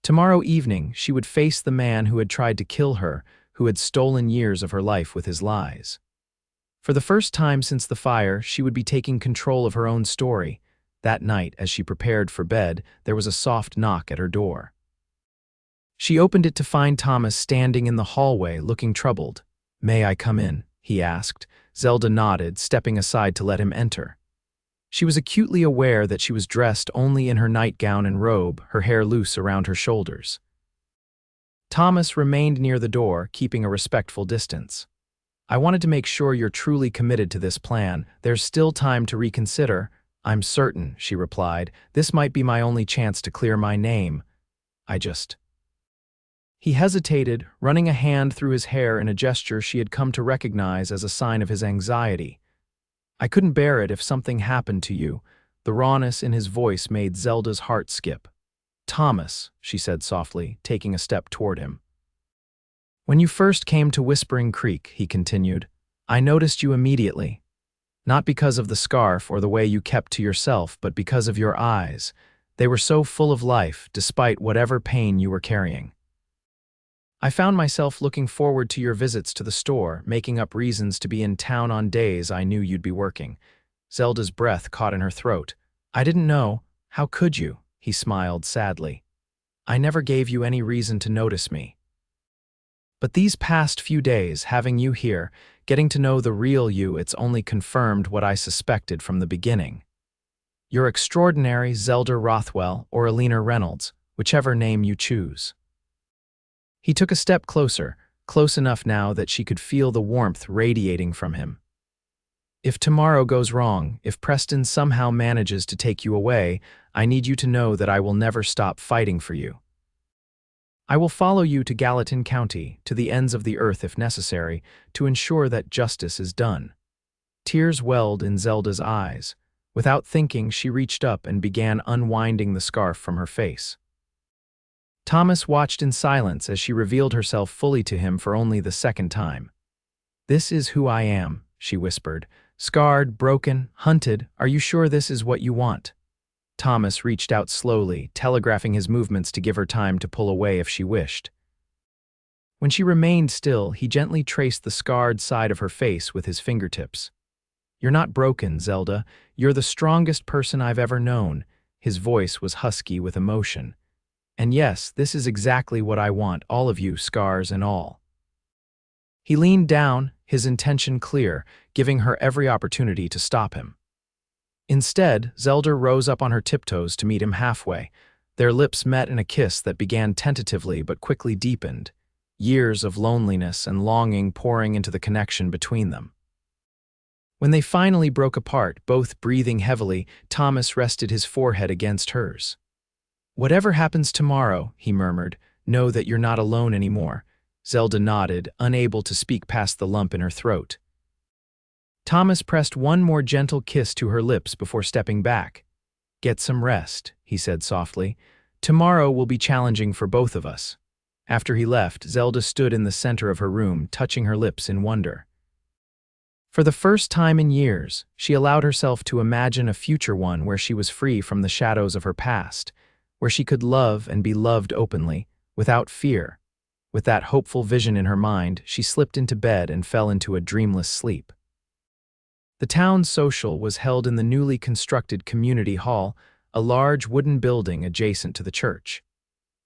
Tomorrow evening, she would face the man who had tried to kill her, who had stolen years of her life with his lies. For the first time since the fire, she would be taking control of her own story. That night, as she prepared for bed, there was a soft knock at her door. She opened it to find Thomas standing in the hallway, looking troubled. "May I come in?" he asked. Zelda nodded, stepping aside to let him enter. She was acutely aware that she was dressed only in her nightgown and robe, her hair loose around her shoulders. Thomas remained near the door, keeping a respectful distance. "I wanted to make sure you're truly committed to this plan. There's still time to reconsider." "I'm certain," she replied. "This might be my only chance to clear my name. I just—" He hesitated, running a hand through his hair in a gesture she had come to recognize as a sign of his anxiety. "I couldn't bear it if something happened to you." The rawness in his voice made Zelda's heart skip. "Thomas," she said softly, taking a step toward him. "When you first came to Whispering Creek," he continued, "I noticed you immediately. Not because of the scarf or the way you kept to yourself, but because of your eyes. They were so full of life, despite whatever pain you were carrying. I found myself looking forward to your visits to the store, making up reasons to be in town on days I knew you'd be working." Zelda's breath caught in her throat. "I didn't know. How could you?" He smiled sadly. "I never gave you any reason to notice me. But these past few days, having you here, getting to know the real you, it's only confirmed what I suspected from the beginning. You're extraordinary, Zelda Rothwell or Alina Reynolds, whichever name you choose." He took a step closer, close enough now that she could feel the warmth radiating from him. "If tomorrow goes wrong, if Preston somehow manages to take you away, I need you to know that I will never stop fighting for you. I will follow you to Gallatin County, to the ends of the earth if necessary, to ensure that justice is done." Tears welled in Zelda's eyes. Without thinking, she reached up and began unwinding the scarf from her face. Thomas watched in silence as she revealed herself fully to him for only the second time. "This is who I am," she whispered. "Scarred, broken, hunted. Are you sure this is what you want?" Thomas reached out slowly, telegraphing his movements to give her time to pull away if she wished. When she remained still, he gently traced the scarred side of her face with his fingertips. "You're not broken, Zelda. You're the strongest person I've ever known." His voice was husky with emotion. "And yes, this is exactly what I want, all of you, scars and all." He leaned down, his intention clear, giving her every opportunity to stop him. Instead, Zelda rose up on her tiptoes to meet him halfway. Their lips met in a kiss that began tentatively but quickly deepened, years of loneliness and longing pouring into the connection between them. When they finally broke apart, both breathing heavily, Thomas rested his forehead against hers. "Whatever happens tomorrow," he murmured, "know that you're not alone anymore." Zelda nodded, unable to speak past the lump in her throat. Thomas pressed one more gentle kiss to her lips before stepping back. "Get some rest," he said softly. "Tomorrow will be challenging for both of us." After he left, Zelda stood in the center of her room, touching her lips in wonder. For the first time in years, she allowed herself to imagine a future one where she was free from the shadows of her past, where she could love and be loved openly, without fear. With that hopeful vision in her mind, she slipped into bed and fell into a dreamless sleep. The town's social was held in the newly constructed community hall, a large wooden building adjacent to the church.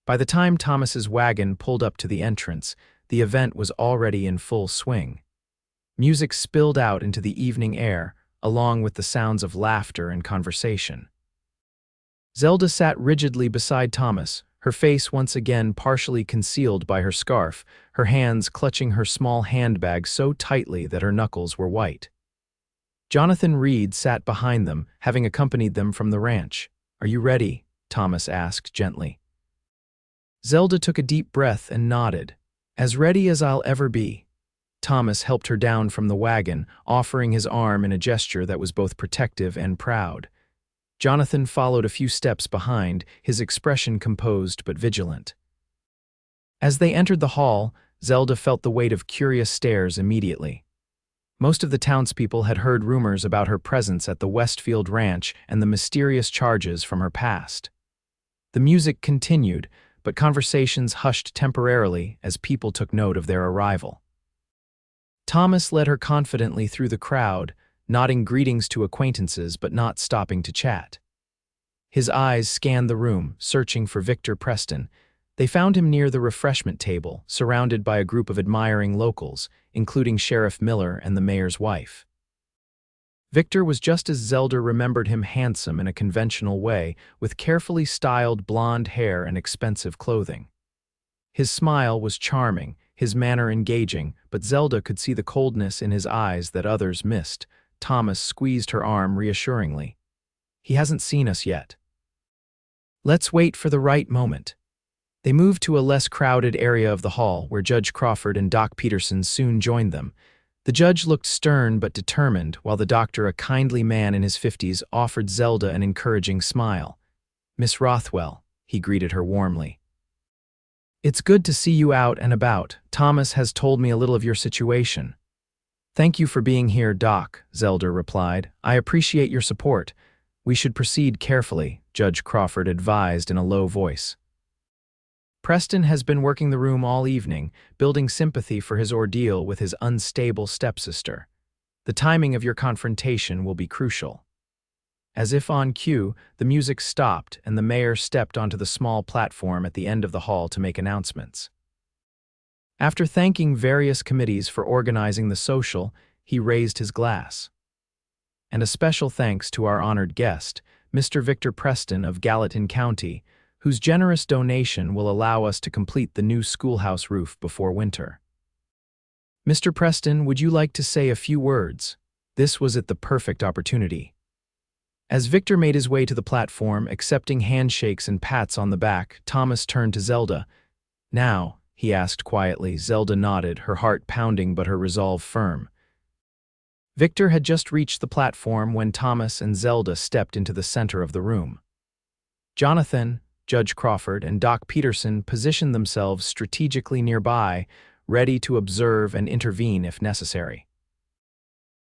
By the time Thomas's wagon pulled up to the entrance, the event was already in full swing. Music spilled out into the evening air, along with the sounds of laughter and conversation. Zelda sat rigidly beside Thomas, her face once again partially concealed by her scarf, her hands clutching her small handbag so tightly that her knuckles were white. Jonathan Reed sat behind them, having accompanied them from the ranch. "Are you ready?" Thomas asked gently. Zelda took a deep breath and nodded. "As ready as I'll ever be." Thomas helped her down from the wagon, offering his arm in a gesture that was both protective and proud. Jonathan followed a few steps behind, his expression composed but vigilant. As they entered the hall, Zelda felt the weight of curious stares immediately. Most of the townspeople had heard rumors about her presence at the Westfield ranch and the mysterious charges from her past. The music continued, but conversations hushed temporarily as people took note of their arrival. Thomas led her confidently through the crowd, nodding greetings to acquaintances but not stopping to chat. His eyes scanned the room, searching for Victor Preston. They found him near the refreshment table, surrounded by a group of admiring locals, including Sheriff Miller and the mayor's wife. Victor was just as Zelda remembered him, handsome in a conventional way, with carefully styled blonde hair and expensive clothing. His smile was charming, his manner engaging, but Zelda could see the coldness in his eyes that others missed. Thomas squeezed her arm reassuringly. "He hasn't seen us yet. Let's wait for the right moment." They moved to a less crowded area of the hall, where Judge Crawford and Doc Peterson soon joined them. The judge looked stern but determined, while the doctor, a kindly man in his 50s, offered Zelda an encouraging smile. "Miss Rothwell," he greeted her warmly. "It's good to see you out and about. Thomas has told me a little of your situation." "Thank you for being here, Doc," Zelda replied. "I appreciate your support. We should proceed carefully," Judge Crawford advised in a low voice. Preston has been working the room all evening, building sympathy for his ordeal with his unstable stepsister. The timing of your confrontation will be crucial. As if on cue, the music stopped and the mayor stepped onto the small platform at the end of the hall to make announcements. After thanking various committees for organizing the social, he raised his glass. "And a special thanks to our honored guest, Mr. Victor Preston of Gallatin County, whose generous donation will allow us to complete the new schoolhouse roof before winter. Mr. Preston, would you like to say a few words?" This was at the perfect opportunity. As Victor made his way to the platform, accepting handshakes and pats on the back, Thomas turned to Zelda. "Now," he asked quietly. Zelda nodded, her heart pounding but her resolve firm. Victor had just reached the platform when Thomas and Zelda stepped into the center of the room. Jonathan, Judge Crawford, and Doc Peterson positioned themselves strategically nearby, ready to observe and intervene if necessary.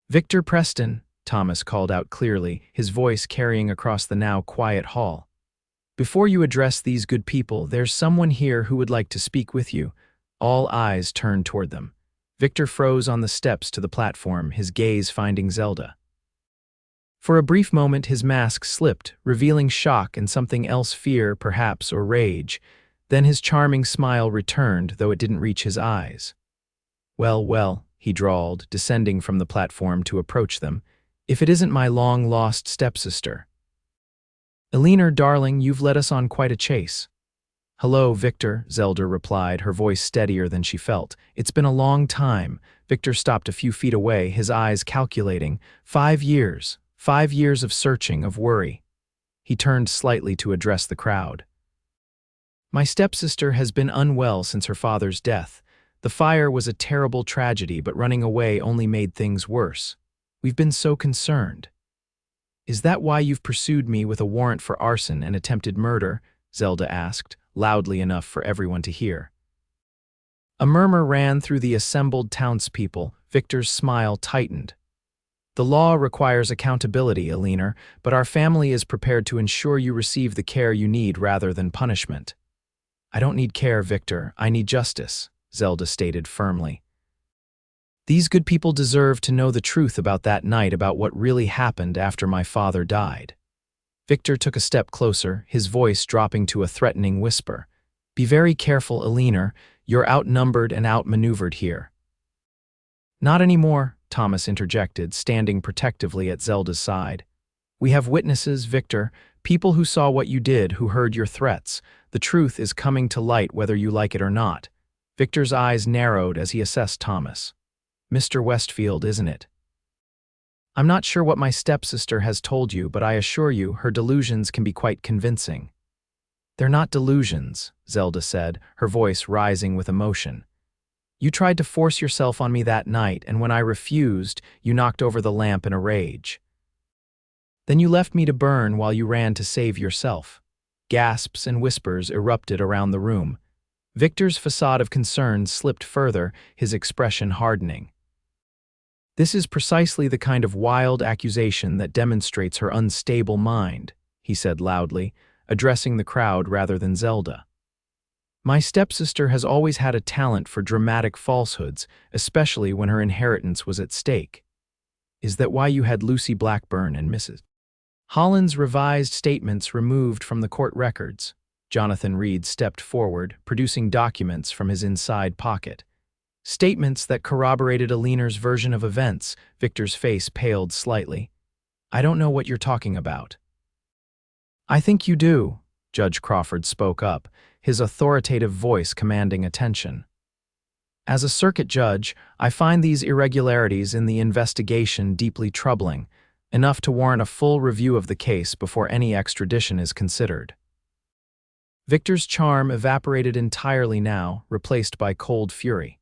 "Victor Preston," Thomas called out clearly, his voice carrying across the now quiet hall. "Before you address these good people, there's someone here who would like to speak with you." All eyes turned toward them. Victor froze on the steps to the platform, his gaze finding Zelda. For a brief moment his mask slipped, revealing shock and something else, fear perhaps, or rage. Then his charming smile returned, though it didn't reach his eyes. Well, well," he drawled, descending from the platform to approach them. "If it isn't my long-lost stepsister. Eleanor, darling, you've led us on quite a chase." "Hello, Victor," Zelda replied, her voice steadier than she felt. "It's been a long time." Victor stopped a few feet away, his eyes calculating. 5 years. 5 years of searching, of worry. He turned slightly to address the crowd. "My stepsister has been unwell since her father's death. The fire was a terrible tragedy, but running away only made things worse. We've been so concerned." "Is that why you've pursued me with a warrant for arson and attempted murder?" Zelda asked, loudly enough for everyone to hear. A murmur ran through the assembled townspeople. Victor's smile tightened. "The law requires accountability, Eleanor, but our family is prepared to ensure you receive the care you need rather than punishment." "I don't need care, Victor. I need justice," Zelda stated firmly. "These good people deserve to know the truth about that night, about what really happened after my father died." Victor took a step closer, his voice dropping to a threatening whisper. "Be very careful, Eleanor. You're outnumbered and outmaneuvered here." "Not anymore," Thomas interjected, standing protectively at Zelda's side. "We have witnesses, Victor, people who saw what you did, who heard your threats. The truth is coming to light whether you like it or not." Victor's eyes narrowed as he assessed Thomas. "Mr. Westfield, isn't it? I'm not sure what my stepsister has told you, but I assure you her delusions can be quite convincing." "They're not delusions," Zelda said, her voice rising with emotion. "You tried to force yourself on me that night, and when I refused, you knocked over the lamp in a rage. Then you left me to burn while you ran to save yourself." Gasps and whispers erupted around the room. Victor's facade of concern slipped further, his expression hardening. "This is precisely the kind of wild accusation that demonstrates her unstable mind," he said loudly, addressing the crowd rather than Zelda. My stepsister has always had a talent for dramatic falsehoods, especially when her inheritance was at stake. Is that why you had Lucy Blackburn and Mrs. Holland's revised statements removed from the court records? Jonathan Reed stepped forward, producing documents from his inside pocket. Statements that corroborated Aliner's version of events. Victor's face paled slightly. I don't know what you're talking about. I think you do, Judge Crawford spoke up, his authoritative voice commanding attention. As a circuit judge, I find these irregularities in the investigation deeply troubling, enough to warrant a full review of the case before any extradition is considered. Victor's charm evaporated entirely now, replaced by cold fury.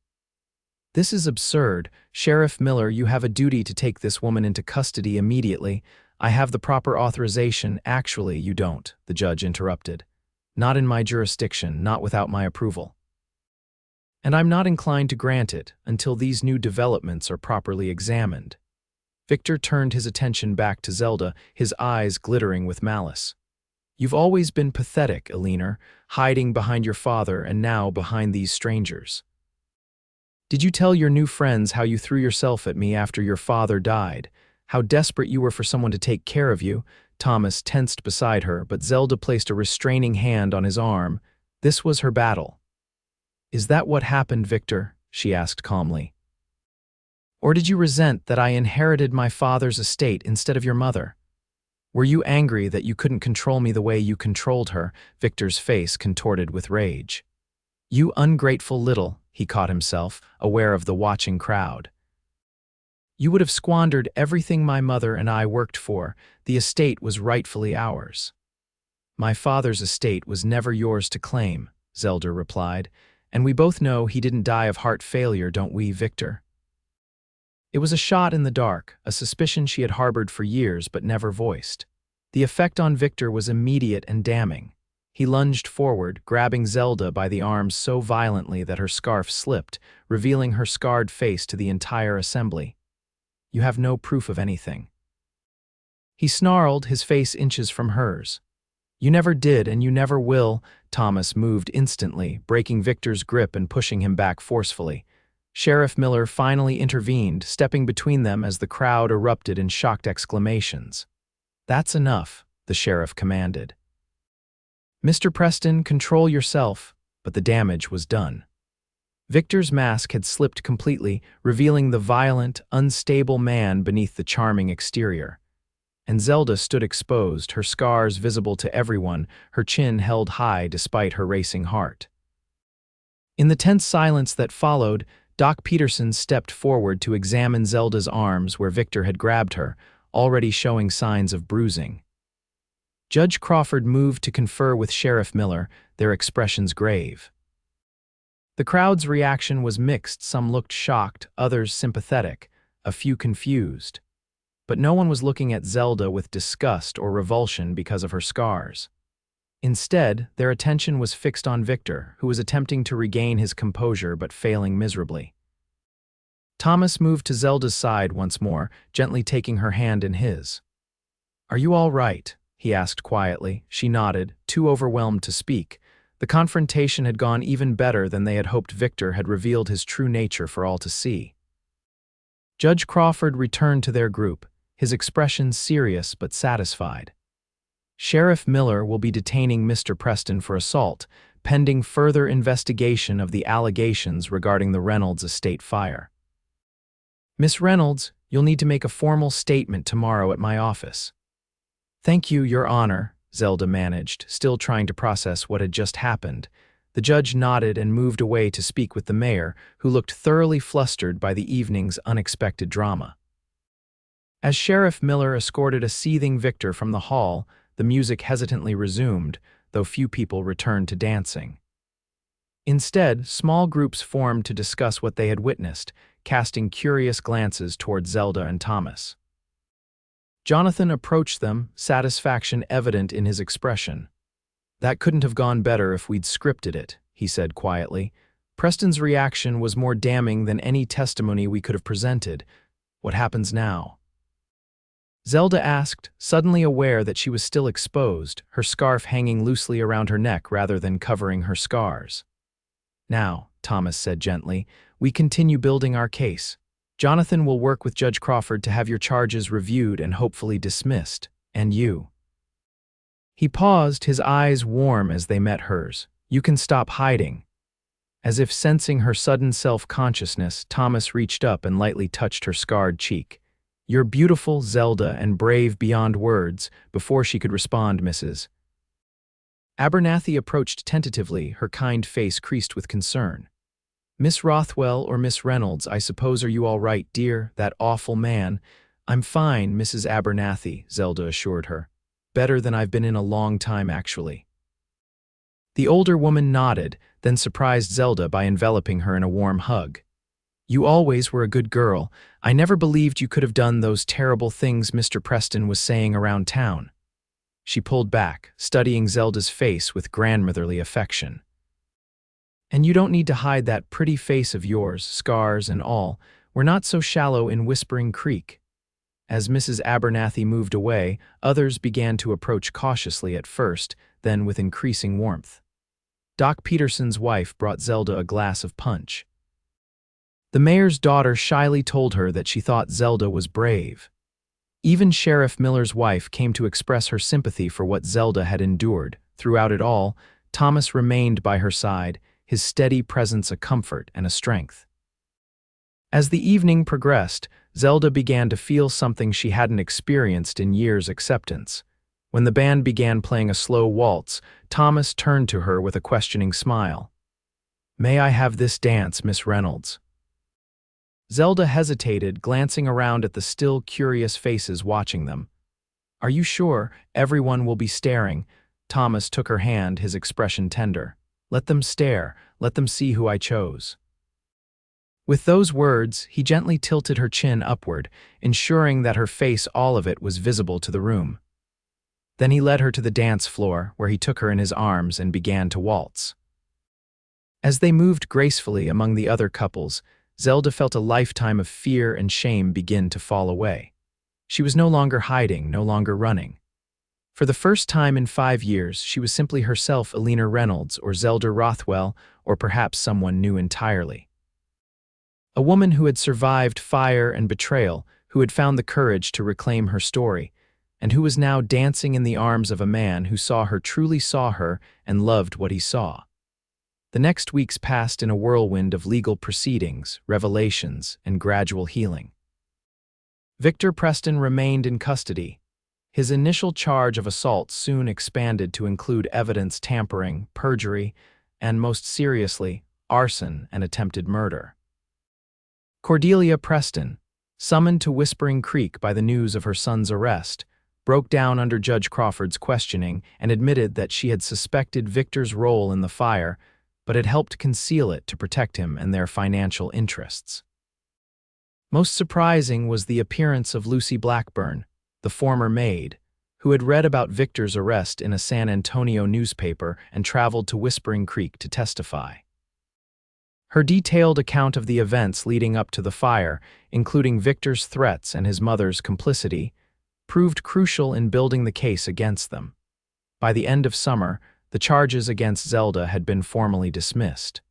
This is absurd. Sheriff Miller, you have a duty to take this woman into custody immediately. I have the proper authorization. Actually, you don't, the judge interrupted. Not in my jurisdiction, not without my approval. And I'm not inclined to grant it until these new developments are properly examined. Victor turned his attention back to Zelda, his eyes glittering with malice. You've always been pathetic, Aliner, hiding behind your father and now behind these strangers. Did you tell your new friends how you threw yourself at me after your father died? How desperate you were for someone to take care of you? Thomas tensed beside her, but Zelda placed a restraining hand on his arm. This was her battle. Is that what happened, Victor? She asked calmly. Or did you resent that I inherited my father's estate instead of your mother? Were you angry that you couldn't control me the way you controlled her? Victor's face contorted with rage. You ungrateful little, he caught himself, aware of the watching crowd. You would have squandered everything my mother and I worked for. The estate was rightfully ours. My father's estate was never yours to claim, Zelda replied, and we both know he didn't die of heart failure, don't we, Victor? It was a shot in the dark, a suspicion she had harbored for years but never voiced. The effect on Victor was immediate and damning. He lunged forward, grabbing Zelda by the arms so violently that her scarf slipped, revealing her scarred face to the entire assembly. You have no proof of anything. He snarled, his face inches from hers. You never did and you never will. Thomas moved instantly, breaking Victor's grip and pushing him back forcefully. Sheriff Miller finally intervened, stepping between them as the crowd erupted in shocked exclamations. That's enough, the sheriff commanded. Mr. Preston, control yourself, but the damage was done. Victor's mask had slipped completely, revealing the violent, unstable man beneath the charming exterior. And Zelda stood exposed, her scars visible to everyone, her chin held high despite her racing heart. In the tense silence that followed, Doc Peterson stepped forward to examine Zelda's arms where Victor had grabbed her, already showing signs of bruising. Judge Crawford moved to confer with Sheriff Miller, their expressions grave. The crowd's reaction was mixed. Some looked shocked, others sympathetic, a few confused. But no one was looking at Zelda with disgust or revulsion because of her scars. Instead, their attention was fixed on Victor, who was attempting to regain his composure but failing miserably. Thomas moved to Zelda's side once more, gently taking her hand in his. Are you all right? He asked quietly. She nodded, too overwhelmed to speak. The confrontation had gone even better than they had hoped. Victor had revealed his true nature for all to see. Judge Crawford returned to their group, his expression serious but satisfied. Sheriff Miller will be detaining Mr. Preston for assault, pending further investigation of the allegations regarding the Reynolds estate fire. Miss Reynolds, you'll need to make a formal statement tomorrow at my office. Thank you, Your Honor, Zelda managed, still trying to process what had just happened. The judge nodded and moved away to speak with the mayor, who looked thoroughly flustered by the evening's unexpected drama. As Sheriff Miller escorted a seething Victor from the hall, the music hesitantly resumed, though few people returned to dancing. Instead, small groups formed to discuss what they had witnessed, casting curious glances toward Zelda and Thomas. Jonathan approached them, satisfaction evident in his expression. That couldn't have gone better if we'd scripted it, he said quietly. Preston's reaction was more damning than any testimony we could have presented. What happens now? Zelda asked, suddenly aware that she was still exposed, her scarf hanging loosely around her neck rather than covering her scars. Now, Thomas said gently, we continue building our case. Jonathan will work with Judge Crawford to have your charges reviewed and hopefully dismissed. And you. He paused, his eyes warm as they met hers. You can stop hiding. As if sensing her sudden self-consciousness, Thomas reached up and lightly touched her scarred cheek. You're beautiful, Zelda, and brave beyond words. Before she could respond, Mrs. Abernathy approached tentatively, her kind face creased with concern. Miss Rothwell or Miss Reynolds, I suppose, are you all right, dear? That awful man. I'm fine, Mrs. Abernathy, Zelda assured her. Better than I've been in a long time, actually. The older woman nodded, then surprised Zelda by enveloping her in a warm hug. You always were a good girl. I never believed you could have done those terrible things Mr. Preston was saying around town. She pulled back, studying Zelda's face with grandmotherly affection. And you don't need to hide that pretty face of yours, scars and all. We're not so shallow in Whispering Creek. As Mrs. Abernathy moved away, others began to approach cautiously at first, then with increasing warmth. Doc Peterson's wife brought Zelda a glass of punch. The mayor's daughter shyly told her that she thought Zelda was brave. Even Sheriff Miller's wife came to express her sympathy for what Zelda had endured. Throughout it all, Thomas remained by her side, his steady presence a comfort and a strength. As the evening progressed, Zelda began to feel something she hadn't experienced in years: acceptance. When the band began playing a slow waltz, Thomas turned to her with a questioning smile. May I have this dance, Miss Reynolds? Zelda hesitated, glancing around at the still curious faces watching them. Are you sure? Everyone will be staring. Thomas took her hand, his expression tender. Let them stare. Let them see who I chose. With those words, he gently tilted her chin upward, ensuring that her face, all of it, was visible to the room. Then he led her to the dance floor, where he took her in his arms and began to waltz. As they moved gracefully among the other couples, Zelda felt a lifetime of fear and shame begin to fall away. She was no longer hiding, no longer running. For the first time in 5 years, she was simply herself, Alina Reynolds, or Zelda Rothwell, or perhaps someone new entirely. A woman who had survived fire and betrayal, who had found the courage to reclaim her story, and who was now dancing in the arms of a man who saw her, truly saw her, and loved what he saw. The next weeks passed in a whirlwind of legal proceedings, revelations, and gradual healing. Victor Preston remained in custody. His initial charge of assault soon expanded to include evidence tampering, perjury, and, most seriously, arson and attempted murder. Cordelia Preston, summoned to Whispering Creek by the news of her son's arrest, broke down under Judge Crawford's questioning and admitted that she had suspected Victor's role in the fire, but had helped conceal it to protect him and their financial interests. Most surprising was the appearance of Lucy Blackburn, the former maid, who had read about Victor's arrest in a San Antonio newspaper and traveled to Whispering Creek to testify. Her detailed account of the events leading up to the fire, including Victor's threats and his mother's complicity, proved crucial in building the case against them. By the end of summer, the charges against Zelda had been formally dismissed.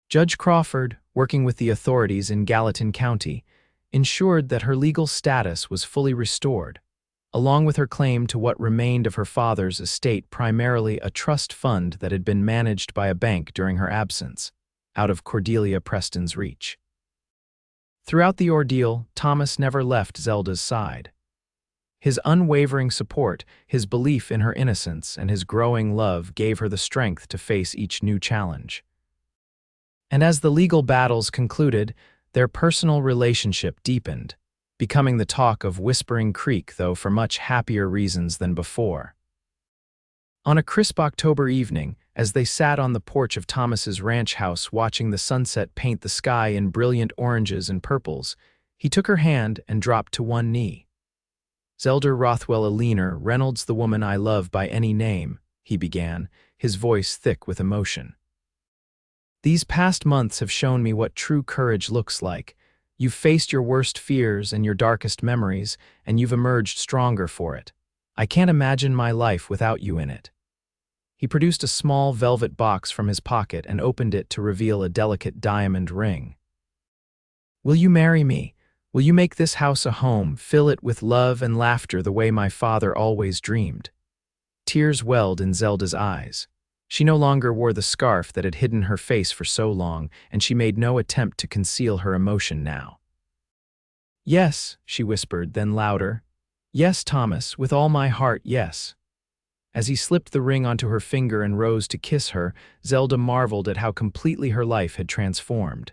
Judge Crawford, working with the authorities in Gallatin County, ensured that her legal status was fully restored, along with her claim to what remained of her father's estate, primarily a trust fund that had been managed by a bank during her absence, out of Cordelia Preston's reach. Throughout the ordeal, Thomas never left Zelda's side. His unwavering support, his belief in her innocence, and his growing love gave her the strength to face each new challenge. And as the legal battles concluded, their personal relationship deepened, becoming the talk of Whispering Creek, though for much happier reasons than before. On a crisp October evening, as they sat on the porch of Thomas's ranch house watching the sunset paint the sky in brilliant oranges and purples, he took her hand and dropped to one knee. Zelda Rothwell, Alina Reynolds, the woman I love by any name, he began, his voice thick with emotion. These past months have shown me what true courage looks like. You've faced your worst fears and your darkest memories, and you've emerged stronger for it. I can't imagine my life without you in it. He produced a small velvet box from his pocket and opened it to reveal a delicate diamond ring. "Will you marry me? Will you make this house a home, fill it with love and laughter the way my father always dreamed?" Tears welled in Zelda's eyes. She no longer wore the scarf that had hidden her face for so long, and she made no attempt to conceal her emotion now. "Yes," she whispered, then louder. "Yes, Thomas, with all my heart, yes." As he slipped the ring onto her finger and rose to kiss her, Zelda marveled at how completely her life had transformed.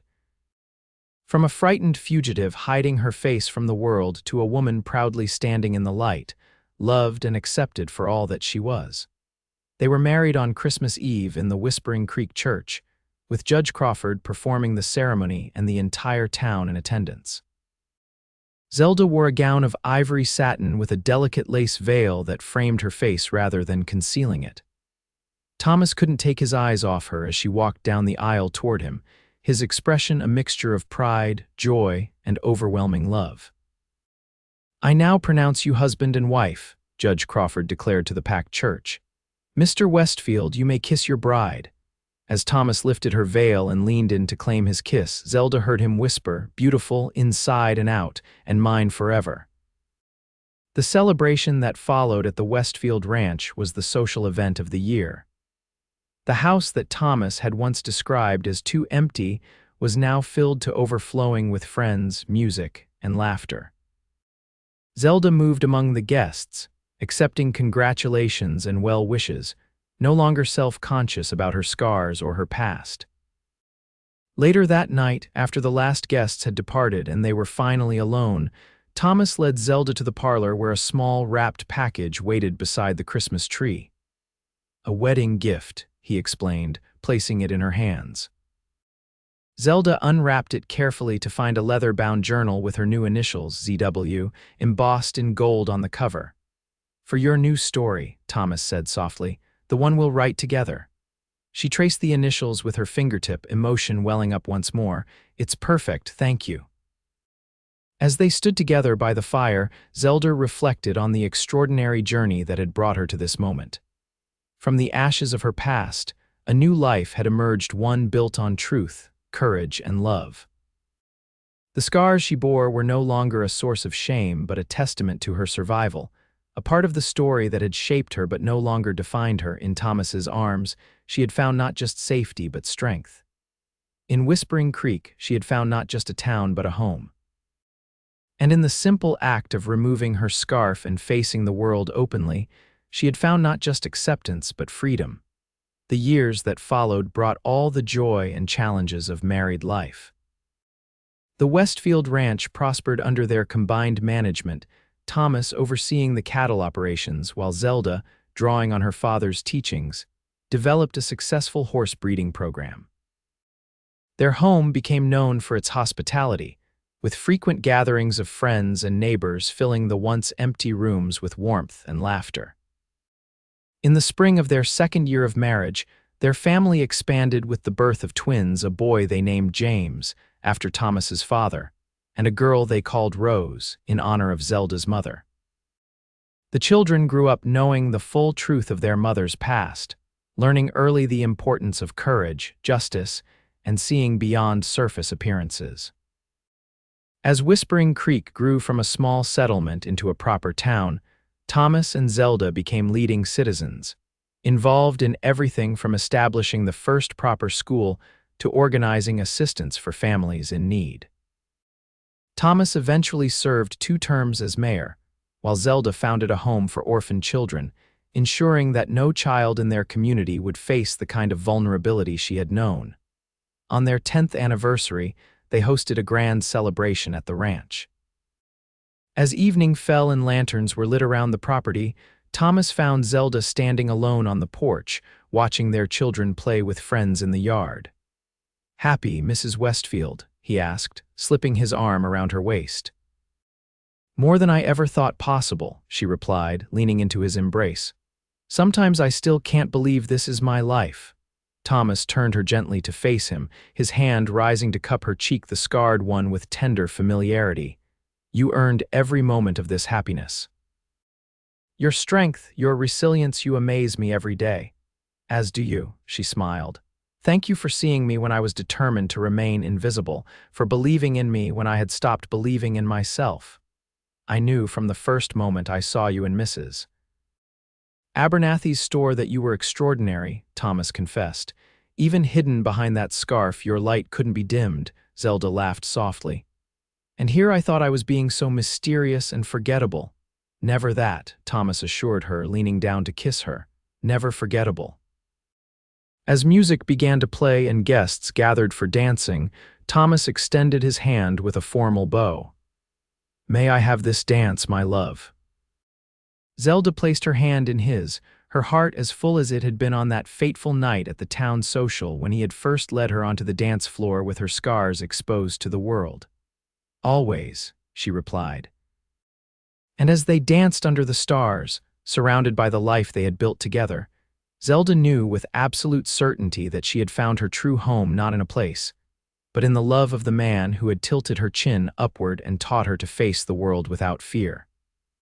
From a frightened fugitive hiding her face from the world to a woman proudly standing in the light, loved and accepted for all that she was. They were married on Christmas Eve in the Whispering Creek Church, with Judge Crawford performing the ceremony and the entire town in attendance. Zelda wore a gown of ivory satin with a delicate lace veil that framed her face rather than concealing it. Thomas couldn't take his eyes off her as she walked down the aisle toward him, his expression a mixture of pride, joy, and overwhelming love. "I now pronounce you husband and wife," Judge Crawford declared to the packed church. "Mr. Westfield, you may kiss your bride." As Thomas lifted her veil and leaned in to claim his kiss, Zelda heard him whisper, "Beautiful, inside and out, and mine forever." The celebration that followed at the Westfield Ranch was the social event of the year. The house that Thomas had once described as too empty was now filled to overflowing with friends, music, and laughter. Zelda moved among the guests, accepting congratulations and well wishes, no longer self-conscious about her scars or her past. Later that night, after the last guests had departed and they were finally alone, Thomas led Zelda to the parlor where a small wrapped package waited beside the Christmas tree. "A wedding gift," he explained, placing it in her hands. Zelda unwrapped it carefully to find a leather-bound journal with her new initials, ZW, embossed in gold on the cover. "For your new story," Thomas said softly, "the one we'll write together." She traced the initials with her fingertip, emotion welling up once more. "It's perfect, thank you." As they stood together by the fire, Zelda reflected on the extraordinary journey that had brought her to this moment. From the ashes of her past, a new life had emerged, one built on truth, courage, and love. The scars she bore were no longer a source of shame, but a testament to her survival, a part of the story that had shaped her but no longer defined her. In Thomas's arms, she had found not just safety but strength. In Whispering Creek, she had found not just a town but a home. And in the simple act of removing her scarf and facing the world openly, she had found not just acceptance but freedom. The years that followed brought all the joy and challenges of married life. The Westfield Ranch prospered under their combined management, Thomas overseeing the cattle operations while Zelda, drawing on her father's teachings, developed a successful horse breeding program. Their home became known for its hospitality, with frequent gatherings of friends and neighbors filling the once empty rooms with warmth and laughter. In the spring of their second year of marriage, their family expanded with the birth of twins, a boy they named James, after Thomas's father, and a girl they called Rose, in honor of Zelda's mother. The children grew up knowing the full truth of their mother's past, learning early the importance of courage, justice, and seeing beyond surface appearances. As Whispering Creek grew from a small settlement into a proper town, Thomas and Zelda became leading citizens, involved in everything from establishing the first proper school to organizing assistance for families in need. Thomas eventually served 2 terms as mayor, while Zelda founded a home for orphan children, ensuring that no child in their community would face the kind of vulnerability she had known. On their 10th anniversary, they hosted a grand celebration at the ranch. As evening fell and lanterns were lit around the property, Thomas found Zelda standing alone on the porch, watching their children play with friends in the yard. "Happy, Mrs. Westfield?" he asked, slipping his arm around her waist. "More than I ever thought possible," she replied, leaning into his embrace. "Sometimes I still can't believe this is my life." Thomas turned her gently to face him, his hand rising to cup her cheek, the scarred one, with tender familiarity. "You earned every moment of this happiness. Your strength, your resilience, you amaze me every day." As do you, she smiled. Thank you for seeing me when I was determined to remain invisible, for believing in me when I had stopped believing in myself. I knew from the first moment I saw you in Mrs. Abernathy's store that you were extraordinary, Thomas confessed. Even hidden behind that scarf, your light couldn't be dimmed, Zelda laughed softly. And here I thought I was being so mysterious and forgettable. Never that, Thomas assured her, leaning down to kiss her. Never forgettable. As music began to play and guests gathered for dancing, Thomas extended his hand with a formal bow. May I have this dance, my love? Zelda placed her hand in his, her heart as full as it had been on that fateful night at the town social when he had first led her onto the dance floor with her scars exposed to the world. Always, she replied. And as they danced under the stars, surrounded by the life they had built together, Zelda knew with absolute certainty that she had found her true home not in a place, but in the love of the man who had tilted her chin upward and taught her to face the world without fear.